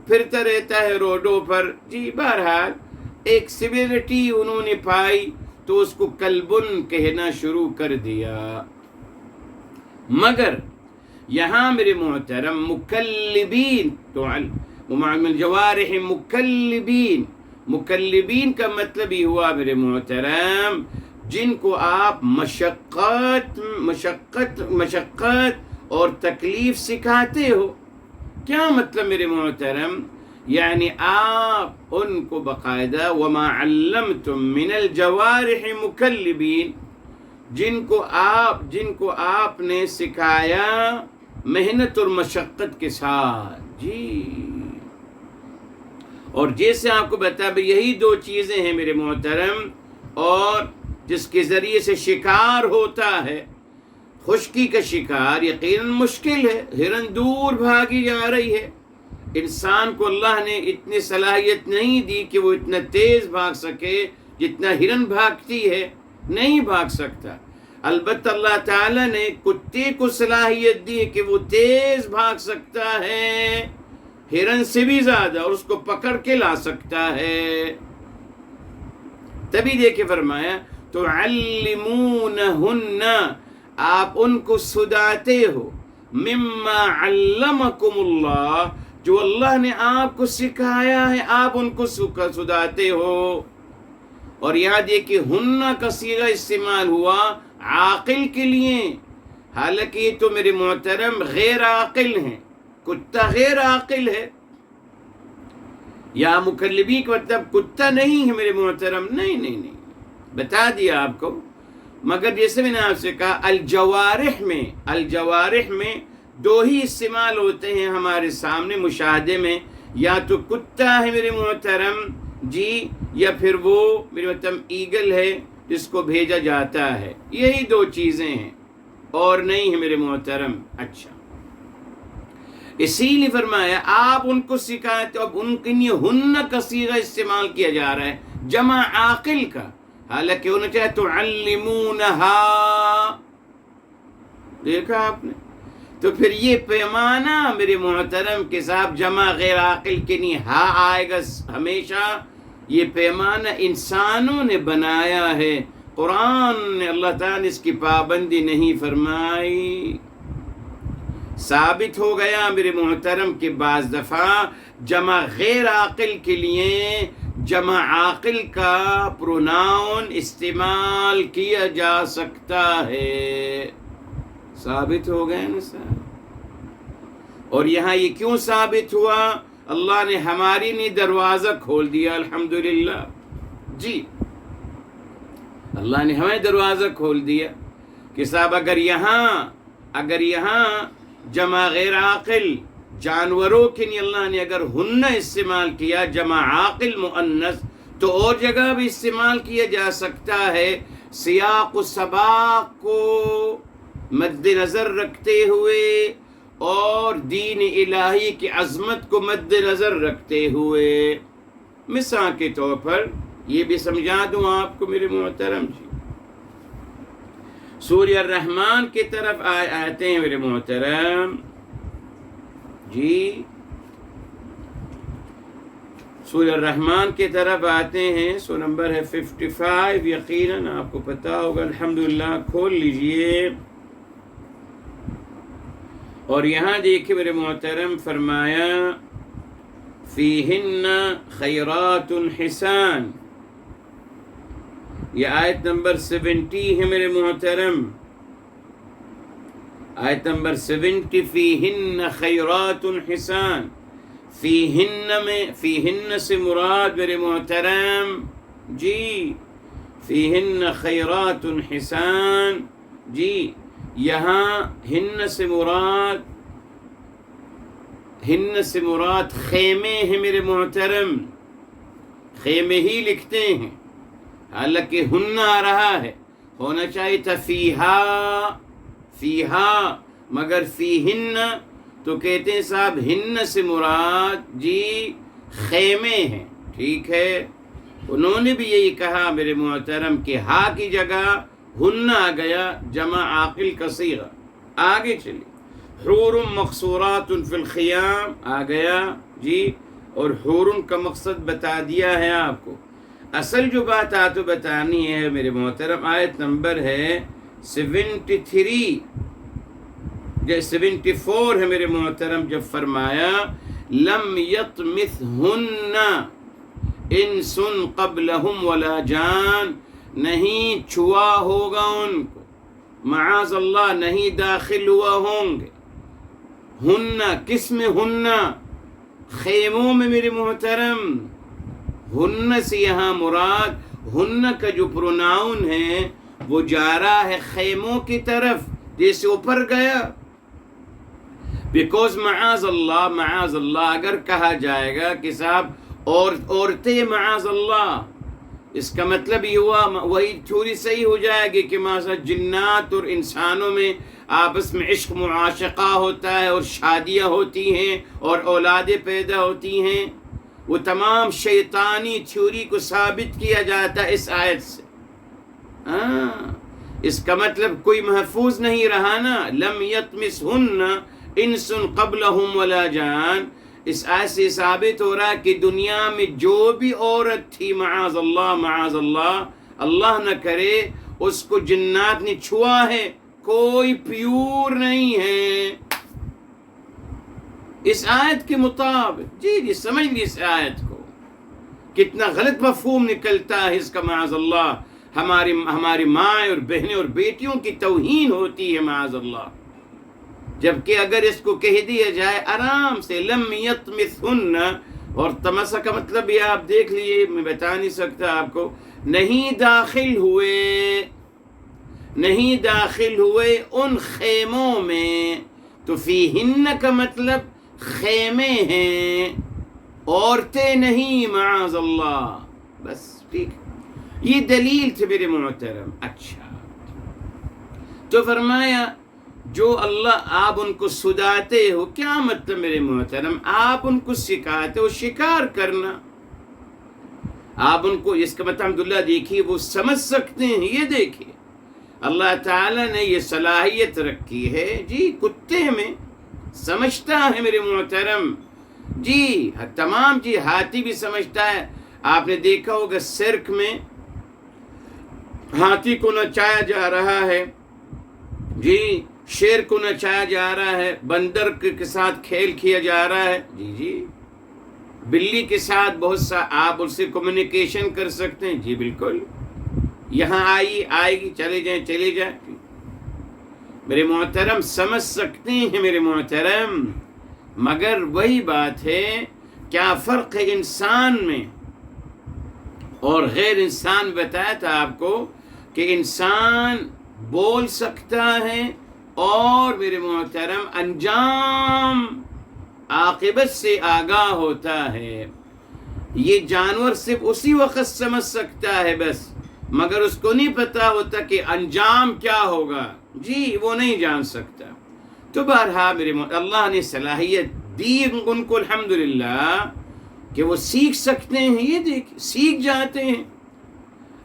پھرتا رہتا ہے روڈوں پر، جی۔ بہرحال ایک سیویرٹی انہوں نے پائی تو اس کو کلبن کہنا شروع کر دیا، مگر یہاں میرے محترم مکلبین، تو ومن الجوارح مکلبین، مکلبین کا مطلب ہی ہوا میرے محترم جن کو آپ مشقت اور تکلیف سکھاتے ہو۔ کیا مطلب میرے محترم؟ یعنی آپ ان کو باقاعدہ وما علمتم من الجوارح مکلبین، جن کو آپ نے سکھایا محنت اور مشقت کے ساتھ، جی۔ اور جیسے آپ کو بتا بھی یہی دو چیزیں ہیں میرے محترم، اور جس کے ذریعے سے شکار ہوتا ہے، خشکی کا شکار یقیناً مشکل ہے، ہرن دور بھاگی جا رہی ہے، انسان کو اللہ نے اتنی صلاحیت نہیں دی کہ وہ اتنا تیز بھاگ سکے جتنا ہرن بھاگتی ہے، نہیں بھاگ سکتا۔ البتہ اللہ تعالیٰ نے کتے کو صلاحیت دی کہ وہ تیز بھاگ سکتا ہے ہرن سے بھی زیادہ، اور اس کو پکڑ کے لا سکتا ہے۔ تبھی دیکھے فرمایا تو علمونہن، آپ ان کو سداتے ہو، مما علمکم اللہ، جو اللہ نے آپ کو سکھایا ہے آپ ان کو سداتے ہو۔ اور یہاں دیکھیں ہن کا صیغہ استعمال ہوا عاقل کے لیے، حالانکہ یہ تو میرے محترم غیر عاقل ہیں، کتا غیر عاقل ہے، یا مکلبی کا مطلب کتا نہیں ہے میرے محترم، نہیں بتا دیا آپ کو۔ مگر جیسے میں نے آپ سے کہا الجوارح میں دو ہی استعمال ہوتے ہیں ہمارے سامنے مشاہدے میں، یا تو کتا ہے میرے محترم جی، یا پھر وہ میرے محترم ایگل ہے جس کو بھیجا جاتا ہے، یہی دو چیزیں ہیں اور نہیں ہے میرے محترم۔ اچھا، اسی لیے فرمایا آپ ان کو سکھاتے، اب ان کے لیے ہن کا صیغہ استعمال کیا جا رہا ہے جمع عاقل کا، حالانکہ ہونا چاہے تو علمونہا، دیکھا آپ نے؟ تو پھر یہ پیمانہ میرے محترم کے ساتھ جمع غیر عاقل کے لیے ہا آئے گا ہمیشہ، یہ پیمانہ انسانوں نے بنایا ہے، قرآن نے اللہ تعالیٰ نے اس کی پابندی نہیں فرمائی. ثابت ہو گیا میرے محترم کہ بعض دفعہ جمع غیر عاقل کے لیے جمع عاقل کا پروناؤن استعمال کیا جا سکتا ہے. ثابت ہو گیا نا صاحب. اور یہاں یہ کیوں ثابت ہوا؟ اللہ نے ہماری نہیں دروازہ کھول دیا الحمدللہ. جی اللہ نے ہمیں دروازہ کھول دیا کہ صاحب اگر یہاں جمع غیر عاقل جانوروں کے لیے اللہ نے اگر ہن استعمال کیا جمع عاقل مؤنث تو اور جگہ بھی استعمال کیا جا سکتا ہے. سیاق و سباق کو مد نظر رکھتے ہوئے اور دین الہی کی عظمت کو مد نظر رکھتے ہوئے. مثال کے طور پر یہ بھی سمجھا دوں آپ کو میرے محترم جی، سورہ الرحمن کی طرف آتے ہیں میرے محترم جی. سورہ الرحمن کی طرف آتے ہیں. سو نمبر ہے 55. یقیناً آپ کو پتا ہوگا الحمدللہ. کھول لیجئے اور یہاں دیکھیں میرے محترم فرمایا فیہن خیرات حسان. یہ آیت نمبر 70 ہے میرے محترم. آیت نمبر 70 فیہن خیرات حسان. فیہن سے مراد میرے محترم جی فیہن خیرات حسان. جی یہاں ہن سے مراد خیمے ہیں میرے محترم. خیمے ہی لکھتے ہیں حالانکہ ہن آ رہا ہے، ہونا چاہیے تھا فیہا مگر فیہن تو کہتے ہیں صاحب ہن سے مراد جی خیمے ہیں. ٹھیک ہے، انہوں نے بھی یہی کہا میرے محترم کہ ہا کی جگہ ہن آ گیا جمع عاقل کا صیغہ. آگے چلیے. حور مقصورات فی الخیام آ گیا جی، اور حور کا مقصد بتا دیا ہے آپ کو. اصل جو بات آپ کو بتانی ہے میرے محترم آیت نمبر ہے 73 74 ہے میرے محترم. جب فرمایا لم یطمثہن انس قبلہم ولا جان، نہیں چھوا ہوگا ان کو، معاذ اللہ نہیں داخل ہوا ہوں گے. ہن کس میں؟ ہن خیموں میں میرے محترم. ہن سے یہاں مراد ہن کا جو پروناؤن ہے وہ جا رہا ہے خیموں کی طرف جیسے اوپر گیا. بیکوز معاذ اللہ اگر کہا جائے گا کہ صاحب عورتیں معاذ اللہ، اس کا مطلب یہ ہوا وہی تھوڑی صحیح ہو جائے گی کہ مثلا جنات اور انسانوں میں آپس میں عشق معاشقہ ہوتا ہے اور شادیاں ہوتی ہیں اور اولادیں پیدا ہوتی ہیں. وہ تمام شیطانی تھیوری کو ثابت کیا جاتا ہے اس آیت سے. اس کا مطلب کوئی محفوظ نہیں رہا نا. لم یطمثہن انس قبلہم ولا جان. اس آیت سے ثابت ہو رہا ہے کہ دنیا میں جو بھی عورت تھی معاذ اللہ اللہ نہ کرے اس کو جنات نے چھوا ہے، کوئی پیور نہیں ہے اس آیت کے مطابق. جی سمجھ لی اس آیت کو کتنا غلط مفہوم نکلتا ہے اس کا معاذ اللہ. ہماری مائیں اور بہنیں اور بیٹیوں کی توہین ہوتی ہے معاذ اللہ. جبکہ اگر اس کو کہہ دیا جائے آرام سے لم یطمثہن، اور تمسا کا مطلب یہ آپ دیکھ لیجیے، میں بتا نہیں سکتا آپ کو، نہیں داخل ہوئے ان خیموں میں. تو فیہن کا مطلب خیمے ہیں، عورتیں نہیں معاذ اللہ. بس ٹھیک، یہ دلیل تھے میرے محترم. اچھا تو فرمایا جو اللہ آپ ان کو سداتے ہو، کیا مطلب میرے محترم؟ آپ ان کو سکھاتے ہو شکار کرنا. آپ ان کو، اس کا مطلب الحمدللہ دیکھیے وہ سمجھ سکتے ہیں. یہ دیکھیے اللہ تعالیٰ نے یہ صلاحیت رکھی ہے جی کتے میں سمجھتا ہے میرے محترم. جی تمام جی ہاتھی بھی سمجھتا ہے. آپ نے دیکھا ہوگا سرک میں ہاتھی کو نچایا جا رہا ہے، جی شیر کو نچایا جا رہا ہے، بندر کے ساتھ کھیل کیا جا رہا ہے، جی بلی کے ساتھ بہت سا آپ اس سے کمیونیکیشن کر سکتے ہیں، جی بالکل، یہاں آئے گی، چلے جائیں میرے محترم، سمجھ سکتے ہیں میرے محترم، مگر وہی بات ہے، کیا فرق ہے انسان میں اور غیر انسان؟ بتایا تھا آپ کو کہ انسان بول سکتا ہے اور میرے محترم انجام عاقبت سے آگاہ ہوتا ہے، یہ جانور صرف اسی وقت سمجھ سکتا ہے بس، مگر اس کو نہیں پتا ہوتا کہ انجام کیا ہوگا، جی وہ نہیں جان سکتا۔ تو بہرحال میرے اللہ نے صلاحیت دی ان کو الحمدللہ کہ وہ سیکھ سکتے ہیں، یہ دیکھ سیکھ جاتے ہیں۔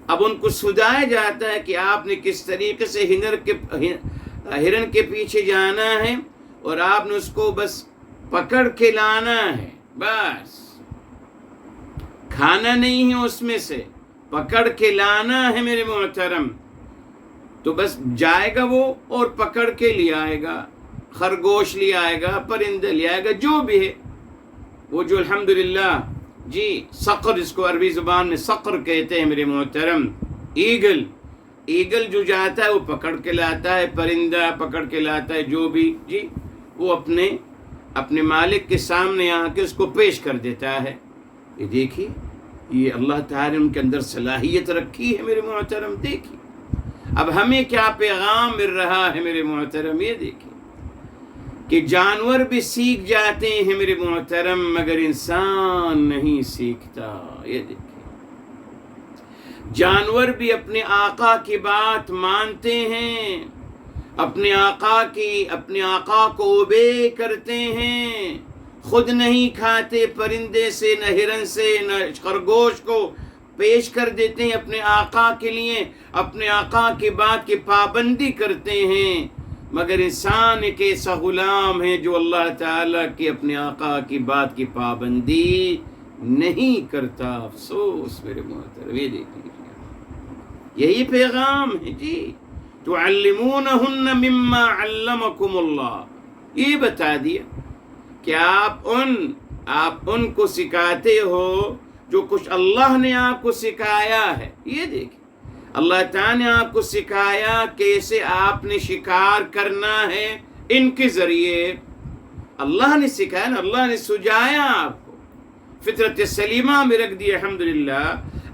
اب ان کو سدھایا جاتا ہے کہ آپ نے کس طریقے سے ہرن کے پیچھے جانا ہے، اور آپ نے اس کو بس پکڑ کے لانا ہے، بس کھانا نہیں ہے اس میں سے، پکڑ کے لانا ہے میرے محترم۔ تو بس جائے گا وہ اور پکڑ کے لے آئے گا، خرگوش لے آئے گا، پرندہ لے آئے گا، جو بھی ہے وہ جو الحمدللہ جی صقر، اس کو عربی زبان میں صقر کہتے ہیں میرے محترم، ایگل جو جاتا ہے وہ پکڑ کے لاتا ہے، پرندہ پکڑ کے لاتا ہے، جو بھی جی وہ اپنے مالک کے سامنے آ کے اس کو پیش کر دیتا ہے۔ یہ دیکھیے، یہ اللہ تعالیٰ نے ان کے اندر صلاحیت رکھی ہے میرے محترم۔ دیکھیے اب ہمیں کیا پیغام مل رہا ہے میرے محترم، یہ دیکھیے کہ جانور بھی سیکھ جاتے ہیں میرے محترم، مگر انسان نہیں سیکھتا۔ یہ دیکھیے جانور بھی اپنے آقا کی بات مانتے ہیں، اپنے آقا کو اوبے کرتے ہیں، خود نہیں کھاتے پرندے سے، نہ ہرن سے، نہ خرگوش کو پیش کر دیتے ہیں اپنے آقا کے لیے، اپنے آقا کی بات کی پابندی کرتے ہیں، مگر انسان ایک ایسا غلام ہے جو اللہ تعالیٰ کی اپنے آقا کی بات کی پابندی نہیں کرتا۔ افسوس میرے محترم، یہ دیکھیے یہی پیغام ہے جی، تعلمونہن مما علمکم اللہ، یہ بتا دیا کہ آپ ان کو سکھاتے ہو جو کچھ اللہ نے آپ کو سکھایا ہے۔ یہ دیکھیں اللہ تعالیٰ نے آپ کو سکھایا کیسے آپ نے شکار کرنا ہے، ان کے ذریعے اللہ نے سکھایا نا، اللہ نے سجایا آپ کو، فطرت سلیمہ میں رکھ دی الحمدللہ۔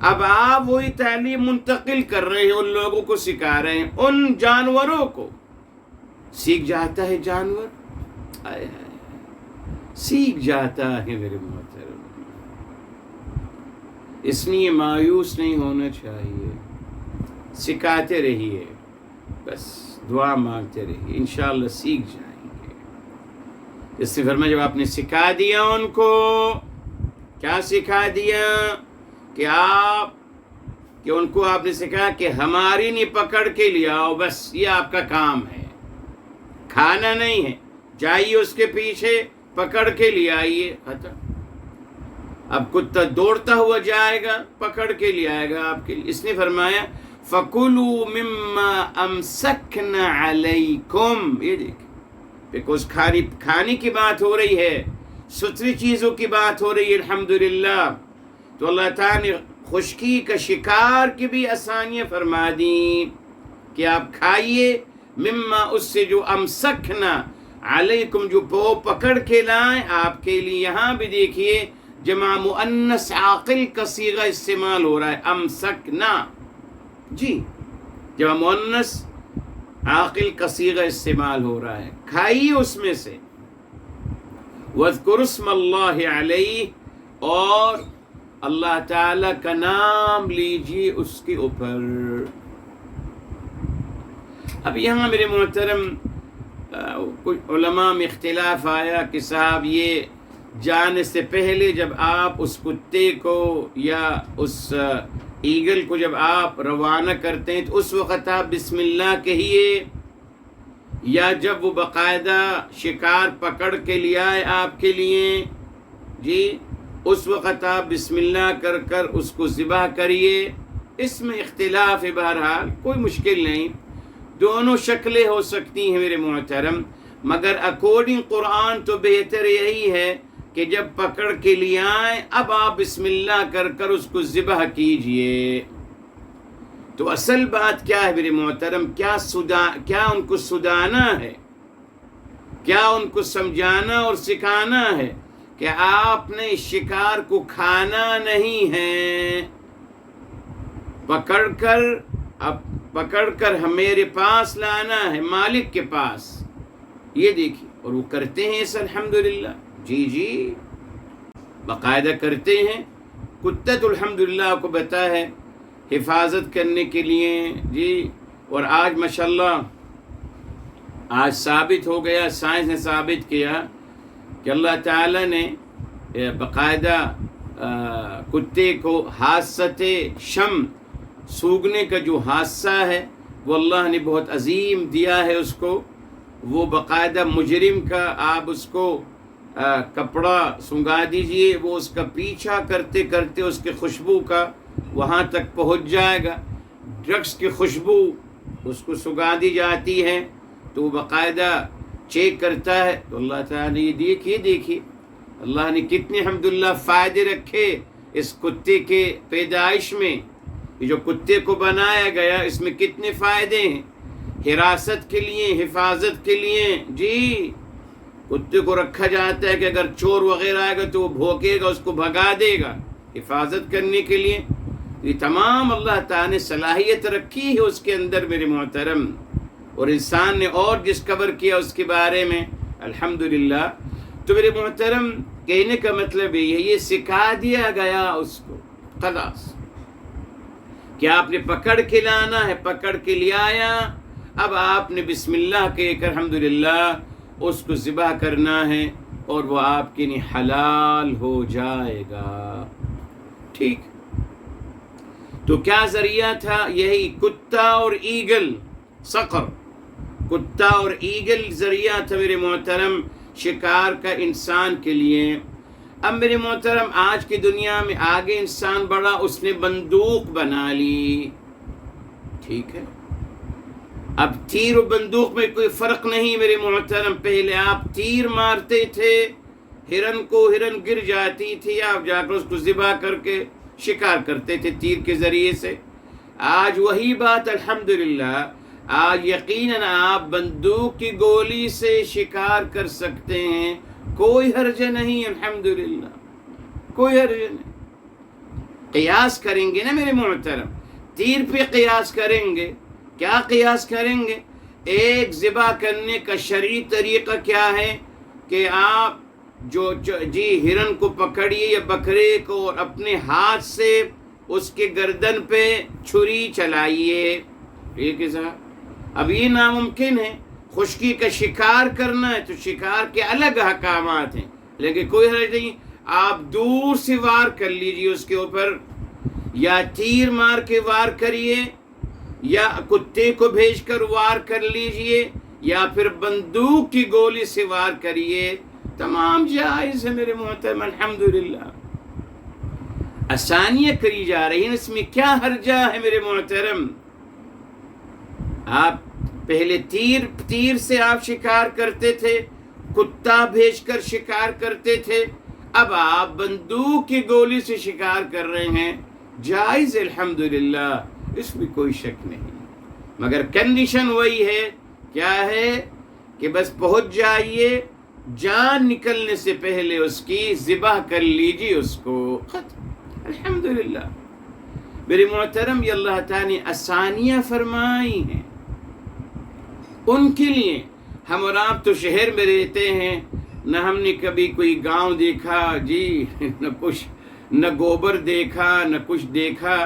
اب آپ وہی تعلیم منتقل کر رہے ہیں، ان لوگوں کو سکھا رہے ہیں، ان جانوروں کو سیکھ جاتا ہے جانور، سیکھ جاتا ہے میرے محترم۔ اس لیے مایوس نہیں ہونا چاہیے، سکھاتے رہیے، بس دعا مانگتے رہیے، انشاءاللہ سیکھ جائیں گے۔ اس سے فرمایا جب آپ نے سکھا دیا ان کو، کیا سکھا دیا کہ ان کو آپ نے سکھایا کہ ہماری نہیں پکڑ کے لے آؤ، بس یہ آپ کا کام ہے، کھانا نہیں ہے، جائیے اس کے پیچھے پکڑ کے لے آئیے، ختم۔ اب کتا دوڑتا ہوا جائے گا، پکڑ کے لے آئے گا آپ کے لیے۔ اس نے فرمایا فَكُلُوا مِمَّا أَمْسَكْنَا عَلَيْكُمْ، یہ دیکھ بیکوز کھانے کی بات ہو رہی ہے، ستری چیزوں کی بات ہو رہی ہے الحمدللہ، تو اللہ تعالیٰ نے خشکی کا شکار کی بھی آسانیاں فرما دیں کہ آپ کھائیے، مما اس سے جو امسکنا علیکم، جو پکڑ کے لائیں آپ کے لیے۔ یہاں بھی دیکھیے جمع مؤنث عاقل کا صیغہ استعمال ہو رہا ہے، امسکنا، جی جمع مؤنث عاقل کا صیغہ استعمال ہو رہا ہے، کھائیے اس میں سے۔ وَاذْكُرُوا اسْمَ اللَّهِ عَلَيْهِ، اور اللہ تعالیٰ کا نام لیجیے اس کے اوپر۔ اب یہاں میرے محترم کچھ علماء میں اختلاف آیا کہ صاحب یہ جانے سے پہلے جب آپ اس کتے کو یا اس ایگل کو جب آپ روانہ کرتے ہیں تو اس وقت آپ بسم اللہ کہیے، یا جب وہ باقاعدہ شکار پکڑ کے لے آئے آپ کے لیے، جی اس وقت آپ بسم اللہ کر اس کو ذبح کریے۔ اس میں اختلاف ہے، بہرحال کوئی مشکل نہیں، دونوں شکلیں ہو سکتی ہیں میرے محترم، مگر اکارڈنگ قرآن تو بہتر یہی ہے کہ جب پکڑ کے لیے آئیں اب آپ بسم اللہ کر کر اس کو ذبح کیجئے۔ تو اصل بات کیا ہے میرے محترم، کیا ان کو سدانا ہے، کیا ان کو سمجھانا اور سکھانا ہے کہ آپ نے اس شکار کو کھانا نہیں ہے، پکڑ کر میرے پاس لانا ہے، مالک کے پاس۔ یہ دیکھیے، اور وہ کرتے ہیں اس الحمدللہ، جی باقاعدہ کرتے ہیں۔ کتا تو الحمدللہ آپ کو بتا ہے حفاظت کرنے کے لیے، جی، اور آج ماشاءاللہ آج ثابت ہو گیا، سائنس نے ثابت کیا کہ اللہ تعالیٰ نے باقاعدہ کتے کو حادثت شم، سوگنے کا جو حادثہ ہے وہ اللہ نے بہت عظیم دیا ہے اس کو، وہ باقاعدہ مجرم کا آپ اس کو کپڑا سنگا دیجئے، وہ اس کا پیچھا کرتے کرتے اس کے خوشبو کا وہاں تک پہنچ جائے گا، ڈرگس کی خوشبو اس کو سنگا دی جاتی ہے تو وہ باقاعدہ چیک کرتا ہے۔ تو اللہ تعالیٰ نے یہ دیکھیے اللہ نے کتنے الحمدللہ فائدے رکھے اس کتے کے پیدائش میں، یہ جو کتے کو بنایا گیا اس میں کتنے فائدے ہیں، حراست کے لیے، حفاظت کے لیے، جی، کتے کو رکھا جاتا ہے کہ اگر چور وغیرہ آئے گا تو وہ بھوکے گا، اس کو بھگا دے گا، حفاظت کرنے کے لیے۔ یہ تمام اللہ تعالیٰ نے صلاحیت رکھی ہے اس کے اندر میرے محترم، اور انسان نے اور ڈسکور کیا اس کے بارے میں الحمدللہ۔ تو میرے محترم کہنے کا مطلب یہ سکھا دیا گیا اس کو، خلاص کہ آپ نے پکڑ کے لانا ہے، پکڑ کے لے آیا، اب آپ نے بسم اللہ کہہ کر الحمدللہ اس کو ذبح کرنا ہے اور وہ آپ کے لیے حلال ہو جائے گا، ٹھیک۔ تو کیا ذریعہ تھا؟ یہی کتا اور ایگل، صقر، کتا اور ایگل ذریعہ تھا میرے محترم شکار کا انسان کے لیے۔ اب میرے محترم آج کی دنیا میں آگے انسان بڑا، اس نے بندوق بنا لی، ٹھیک ہے۔ اب تیر و بندوق میں کوئی فرق نہیں میرے محترم، پہلے آپ تیر مارتے تھے ہرن کو، ہرن گر جاتی تھی، آپ جا کر اس کو ذبح کر کے شکار کرتے تھے تیر کے ذریعے سے۔ آج وہی بات الحمدللہ، آج یقیناً آپ بندوق کی گولی سے شکار کر سکتے ہیں، کوئی حرج نہیں الحمدللہ، کوئی حرج نہیں۔ قیاس کریں گے نا میرے محترم، تیر پہ قیاس کریں گے، کیا قیاس کریں گے؟ ایک ذبح کرنے کا شرعی طریقہ کیا ہے کہ آپ جی ہرن کو پکڑیے یا بکرے کو اور اپنے ہاتھ سے اس کے گردن پہ چھری چلائیے، ٹھیک ہے صاحب۔ اب یہ ناممکن ہے، خشکی کا شکار کرنا ہے تو شکار کے الگ احکامات ہیں، لیکن کوئی حرج نہیں، آپ دور سے وار کر لیجیے اس کے اوپر، یا تیر مار کے وار کریے، یا کتے کو بھیج کر وار کر لیجئے، یا پھر بندوق کی گولی سے وار کریے، تمام جائز ہے میرے محترم الحمدللہ۔ آسانیاں کری جا رہی ہیں، اس میں کیا حرجہ ہے میرے محترم؟ آپ پہلے تیر سے آپ شکار کرتے تھے، کتا بھیج کر شکار کرتے تھے، اب آپ بندوق کی گولی سے شکار کر رہے ہیں، جائز الحمدللہ، اس میں کوئی شک نہیں، مگر کنڈیشن وہی ہے، کیا ہے کہ بس پہنچ جائیے، جان نکلنے سے پہلے اس کی ذبح کر لیجیے اس کو، ختم الحمدللہ۔ میرے محترم یہ اللہ تعالیٰ نے آسانیاں فرمائی ہیں ان کے لیے۔ ہم اور آپ تو شہر میں رہتے ہیں، نہ ہم نے کبھی کوئی گاؤں دیکھا، جی، نہ کچھ، نہ گوبر دیکھا، نہ کچھ دیکھا،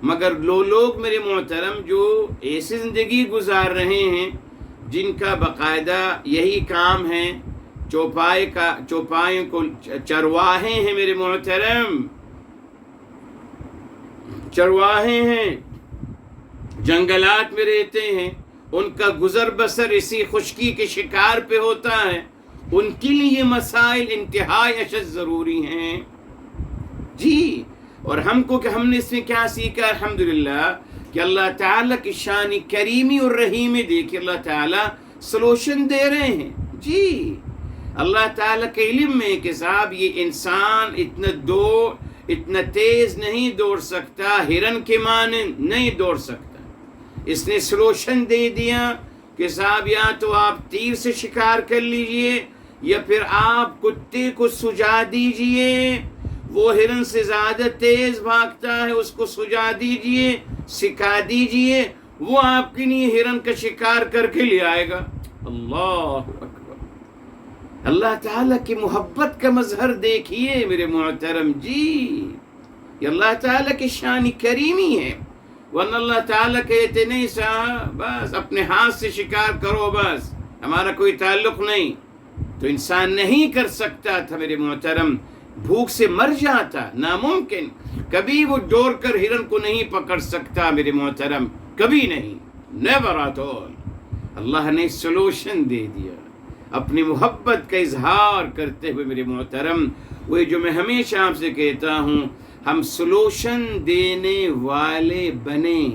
مگر لوگ میرے محترم جو ایسی زندگی گزار رہے ہیں جن کا باقاعدہ یہی کام ہے، چوپایوں کو چرواہے ہیں میرے محترم، چرواہے ہیں، جنگلات میں رہتے ہیں، ان کا گزر بسر اسی خشکی کے شکار پہ ہوتا ہے، ان کے لیے یہ مسائل انتہائی اشد ضروری ہیں، جی۔ اور ہم کو کہ ہم نے اس میں کیا سیکھا الحمدللہ کہ اللہ تعالیٰ کی شان کریمی اور رحیمی دیکھیے اللہ تعالیٰ سلوشن دے رہے ہیں. جی اللہ تعالیٰ کے علم میں کہ صاحب یہ انسان اتنا تیز نہیں دوڑ سکتا، ہرن کے مانند نہیں دوڑ سکتا. اس نے سلوشن دے دیا کہ صاحب یا تو آپ تیر سے شکار کر لیجئے یا پھر آپ کتے کو سجا دیجئے. وہ ہرن سے زیادہ تیز بھاگتا ہے، اس کو سجا دیجئے، سکھا دیجئے، وہ آپ کے لیے ہرن کا شکار کر کے لے آئے گا. اللہ اکبر. اللہ تعالیٰ کی محبت کا مظہر دیکھیے میرے محترم. جی یہ اللہ تعالیٰ کی شان کریمی ہے. ورنہ اللہ تعالیٰ کہتے نہیں صاحب بس اپنے ہاتھ سے شکار کرو، بس ہمارا کوئی تعلق نہیں، تو انسان نہیں کر سکتا تھا میرے محترم. بھوک سے مر جاتا، ناممکن. کبھی وہ دوڑ کر ہرن کو نہیں پکڑ سکتا میرے محترم، کبھی نہیں، نیور ایٹ آل. اللہ نے سلوشن دے دیا اپنی محبت کا اظہار کرتے ہوئے میرے محترم. وہ جو میں ہمیشہ آپ سے کہتا ہوں، ہم سلوشن دینے والے بنیں.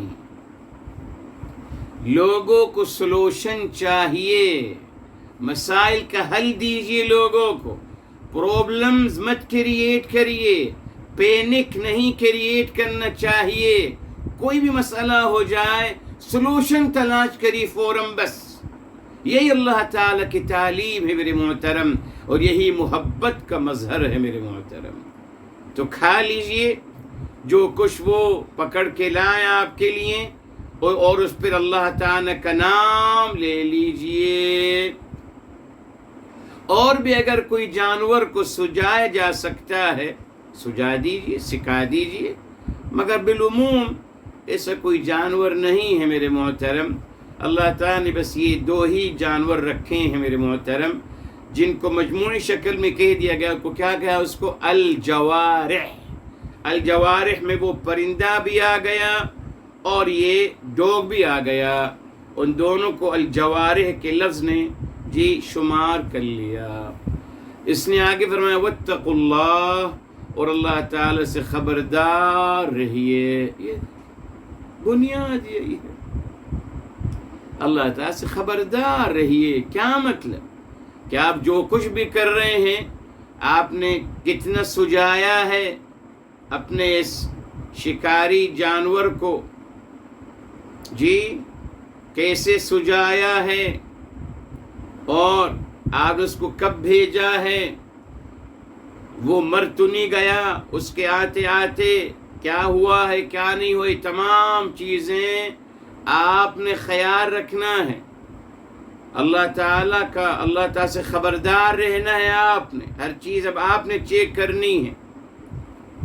لوگوں کو سلوشن چاہیے، مسائل کا حل دیجیے لوگوں کو. پرابلمز مت کریٹ کریے، پینک نہیں کریٹ کرنا چاہیے. کوئی بھی مسئلہ ہو جائے سلوشن تلاش کری فوراً. بس یہی اللہ تعالیٰ کی تعلیم ہے میرے محترم، اور یہی محبت کا مظہر ہے میرے محترم. تو کھا لیجئے جو کچھ وہ پکڑ کے لائیں آپ کے لیے، اور اس پر اللہ تعالیٰ کا نام لے لیجئے. اور بھی اگر کوئی جانور کو سجایا جا سکتا ہے سجا دیجئے، سکھا دیجئے، مگر بالعموم ایسا کوئی جانور نہیں ہے میرے محترم. اللہ تعالیٰ نے بس یہ 2 ہی جانور رکھے ہیں میرے محترم، جن کو مجموعی شکل میں کہہ دیا گیا. کو کیا کہا اس کو؟ الجوارح. الجوارح میں وہ پرندہ بھی آ گیا اور یہ ڈوگ بھی آ گیا. ان دونوں کو الجوارح کے لفظ نے جی شمار کر لیا. اس نے آگے فرمایا واتقوا اللہ، اور اللہ تعالی سے خبردار رہیے. یہ بنیاد یہی ہے، اللہ تعالی سے خبردار رہیے. کیا مطلب؟ کہ آپ جو کچھ بھی کر رہے ہیں، آپ نے کتنا سجایا ہے اپنے اس شکاری جانور کو، جی کیسے سجایا ہے، اور آج اس کو کب بھیجا ہے. وہ مر تو نہیں گیا، اس کے آتے آتے کیا ہوا ہے کیا نہیں ہوئی، تمام چیزیں آپ نے خیال رکھنا ہے. اللہ تعالیٰ سے خبردار رہنا ہے. آپ نے ہر چیز اب آپ نے چیک کرنی ہے.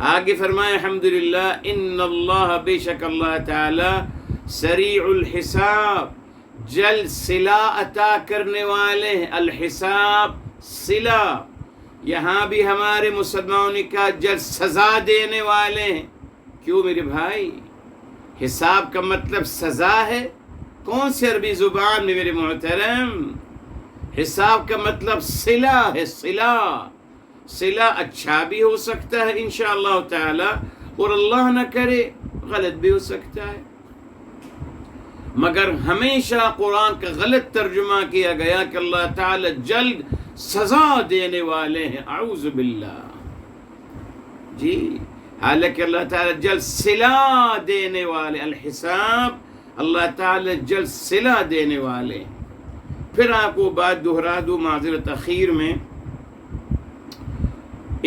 آگے فرمائے الحمدللہ ان اللہ، بے شک اللہ تعالی سریع الحساب، جلد صلہ عطا کرنے والے ہیں. الحساب صلہ، یہاں بھی ہمارے مسلمانوں نے کہا جلد سزا دینے والے ہیں. کیوں میرے بھائی؟ حساب کا مطلب سزا ہے. کون سی عربی زبان میں میرے محترم؟ حساب کا مطلب صلہ ہے. صلہ اچھا بھی ہو سکتا ہے انشاءاللہ تعالی، اور اللہ نہ کرے غلط بھی ہو سکتا ہے. مگر ہمیشہ قرآن کا غلط ترجمہ کیا گیا کہ اللہ تعالی جلد سزا دینے والے ہیں. اعوذ باللہ. جی حالانکہ اللہ تعالی جلد صلہ دینے والے. الحساب، اللہ تعالی جلد صلہ دینے والے. پھر آپ کو بات دہرا دوں معذرت اخیر میں،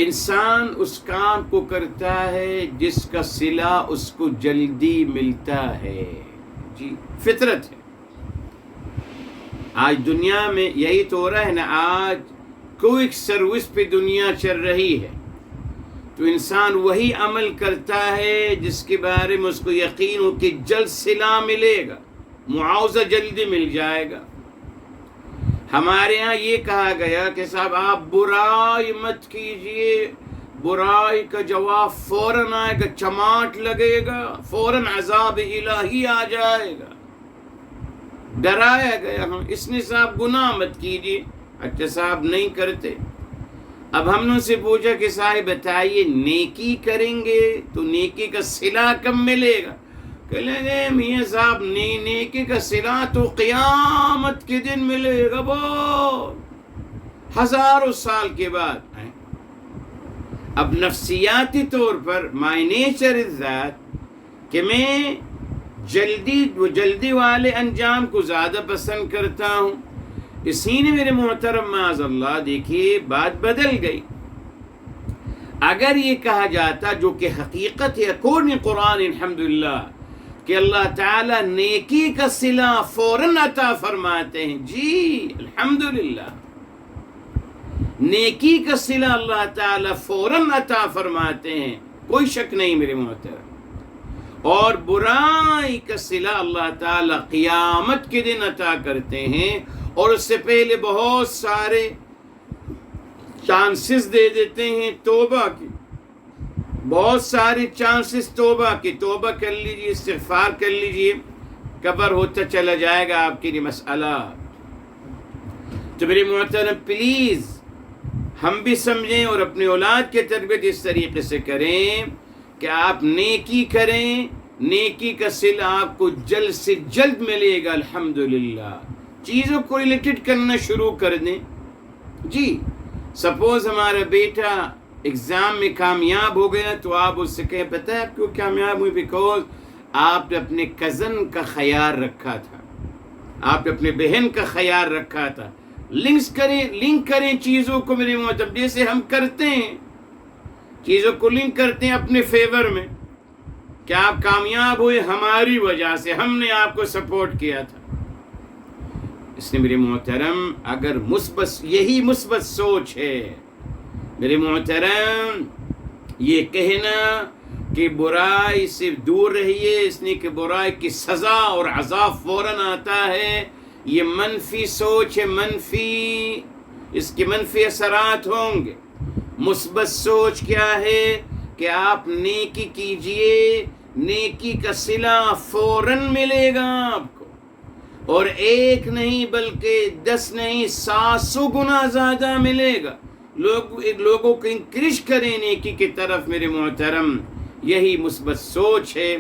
انسان اس کام کو کرتا ہے جس کا صلہ اس کو جلدی ملتا ہے. جی فطرت ہے. آج دنیا میں یہی تو ہو رہا ہے نا. آج کوئک سروس پہ دنیا چل رہی ہے، تو انسان وہی عمل کرتا ہے جس کے بارے میں اس کو یقین ہو کہ جلد صلہ ملے گا، معاوضہ جلدی مل جائے گا. ہمارے ہاں یہ کہا گیا کہ صاحب آپ برائی مت کیجئے، برائی کا جواب فوراً آئے گا، چماٹ لگے گا، فوراً عذاب الہی آ جائے گا. ڈرایا گیا. ہم اس نے صاحب گناہ مت کیجئے. اچھا صاحب نہیں کرتے. اب ہم نے ان سے پوچھا کہ صاحب بتائیے نیکی کریں گے تو نیکی کا صلہ کب ملے گا؟ کہنے لگے میاں صاحب نیکی کا صلہ تو قیامت کے دن ملے گا، بہت ہزاروں سال کے بعد۔ اب نفسیاتی طور پر مائی نیچر از دیٹ کہ میں جلدی والے انجام کو زیادہ پسند کرتا ہوں، اسی نے میرے محترم معاذ اللہ دیکھیے بات بدل گئی۔ اگر یہ کہا جاتا جو کہ حقیقت ہے اکورڈنگ قرآن الحمدللہ کہ اللہ تعالیٰ نیکی کا صلہ فوراً عطا فرماتے ہیں، جی الحمدللہ نیکی کا صلہ اللہ تعالیٰ فوراً عطا فرماتے ہیں، کوئی شک نہیں میرے محترم، اور برائی کا صلہ اللہ تعالیٰ قیامت کے دن عطا کرتے ہیں، اور اس سے پہلے بہت سارے چانسز دے دیتے ہیں توبہ کی، بہت سارے چانسز توبہ کی، توبہ کر لیجئے، استغفار کر لیجئے، کور ہوتا چلا جائے گا آپ کے لیے مسئلہ۔ تو میرے محترم پلیز ہم بھی سمجھیں اور اپنی اولاد کی تربیت اس طریقے سے کریں کہ آپ نیکی کریں، نیکی کا صلہ آپ کو جلد سے جلد ملے گا الحمدللہ۔ چیزوں کو ریلیٹڈ کرنا شروع کر دیں۔ جی سپوز ہمارا بیٹا ایگزام میں کامیاب ہو گیا تو آپ اس سے کہیں پتہ ہے آپ کیوں کامیاب ہوئی؟ بیکاز آپ نے اپنے کزن کا خیال رکھا تھا، آپ نے اپنے بہن کا خیال رکھا تھا۔ لنک کریں چیزوں کو میرے محترم، جیسے ہم کرتے ہیں چیزوں کو لنک کرتے ہیں اپنے فیور میں، کہ آپ کامیاب ہوئے ہماری وجہ سے، ہم نے آپ کو سپورٹ کیا تھا۔ اس نے میرے محترم اگر یہی مثبت سوچ ہے میرے محترم، یہ کہنا کہ برائی سے دور رہیے اس نے کہ برائی کی سزا اور عذاب فوراً آتا ہے، یہ منفی سوچ ہے، منفی، اس کے منفی اثرات ہوں گے۔ مثبت سوچ کیا ہے کہ آپ نیکی کیجئے، نیکی کا صلہ فوراً ملے گا آپ کو، اور ایک نہیں بلکہ 10 نہیں 700 گنا زیادہ ملے گا۔ لوگوں کو انکریج کریں نیکی کی طرف میرے محترم، یہی مثبت سوچ ہے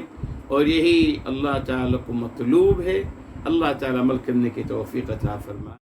اور یہی اللہ تعالیٰ کو مطلوب ہے۔ اللہ تعالیٰ عمل کرنے کی توفیق عطا فرمائے۔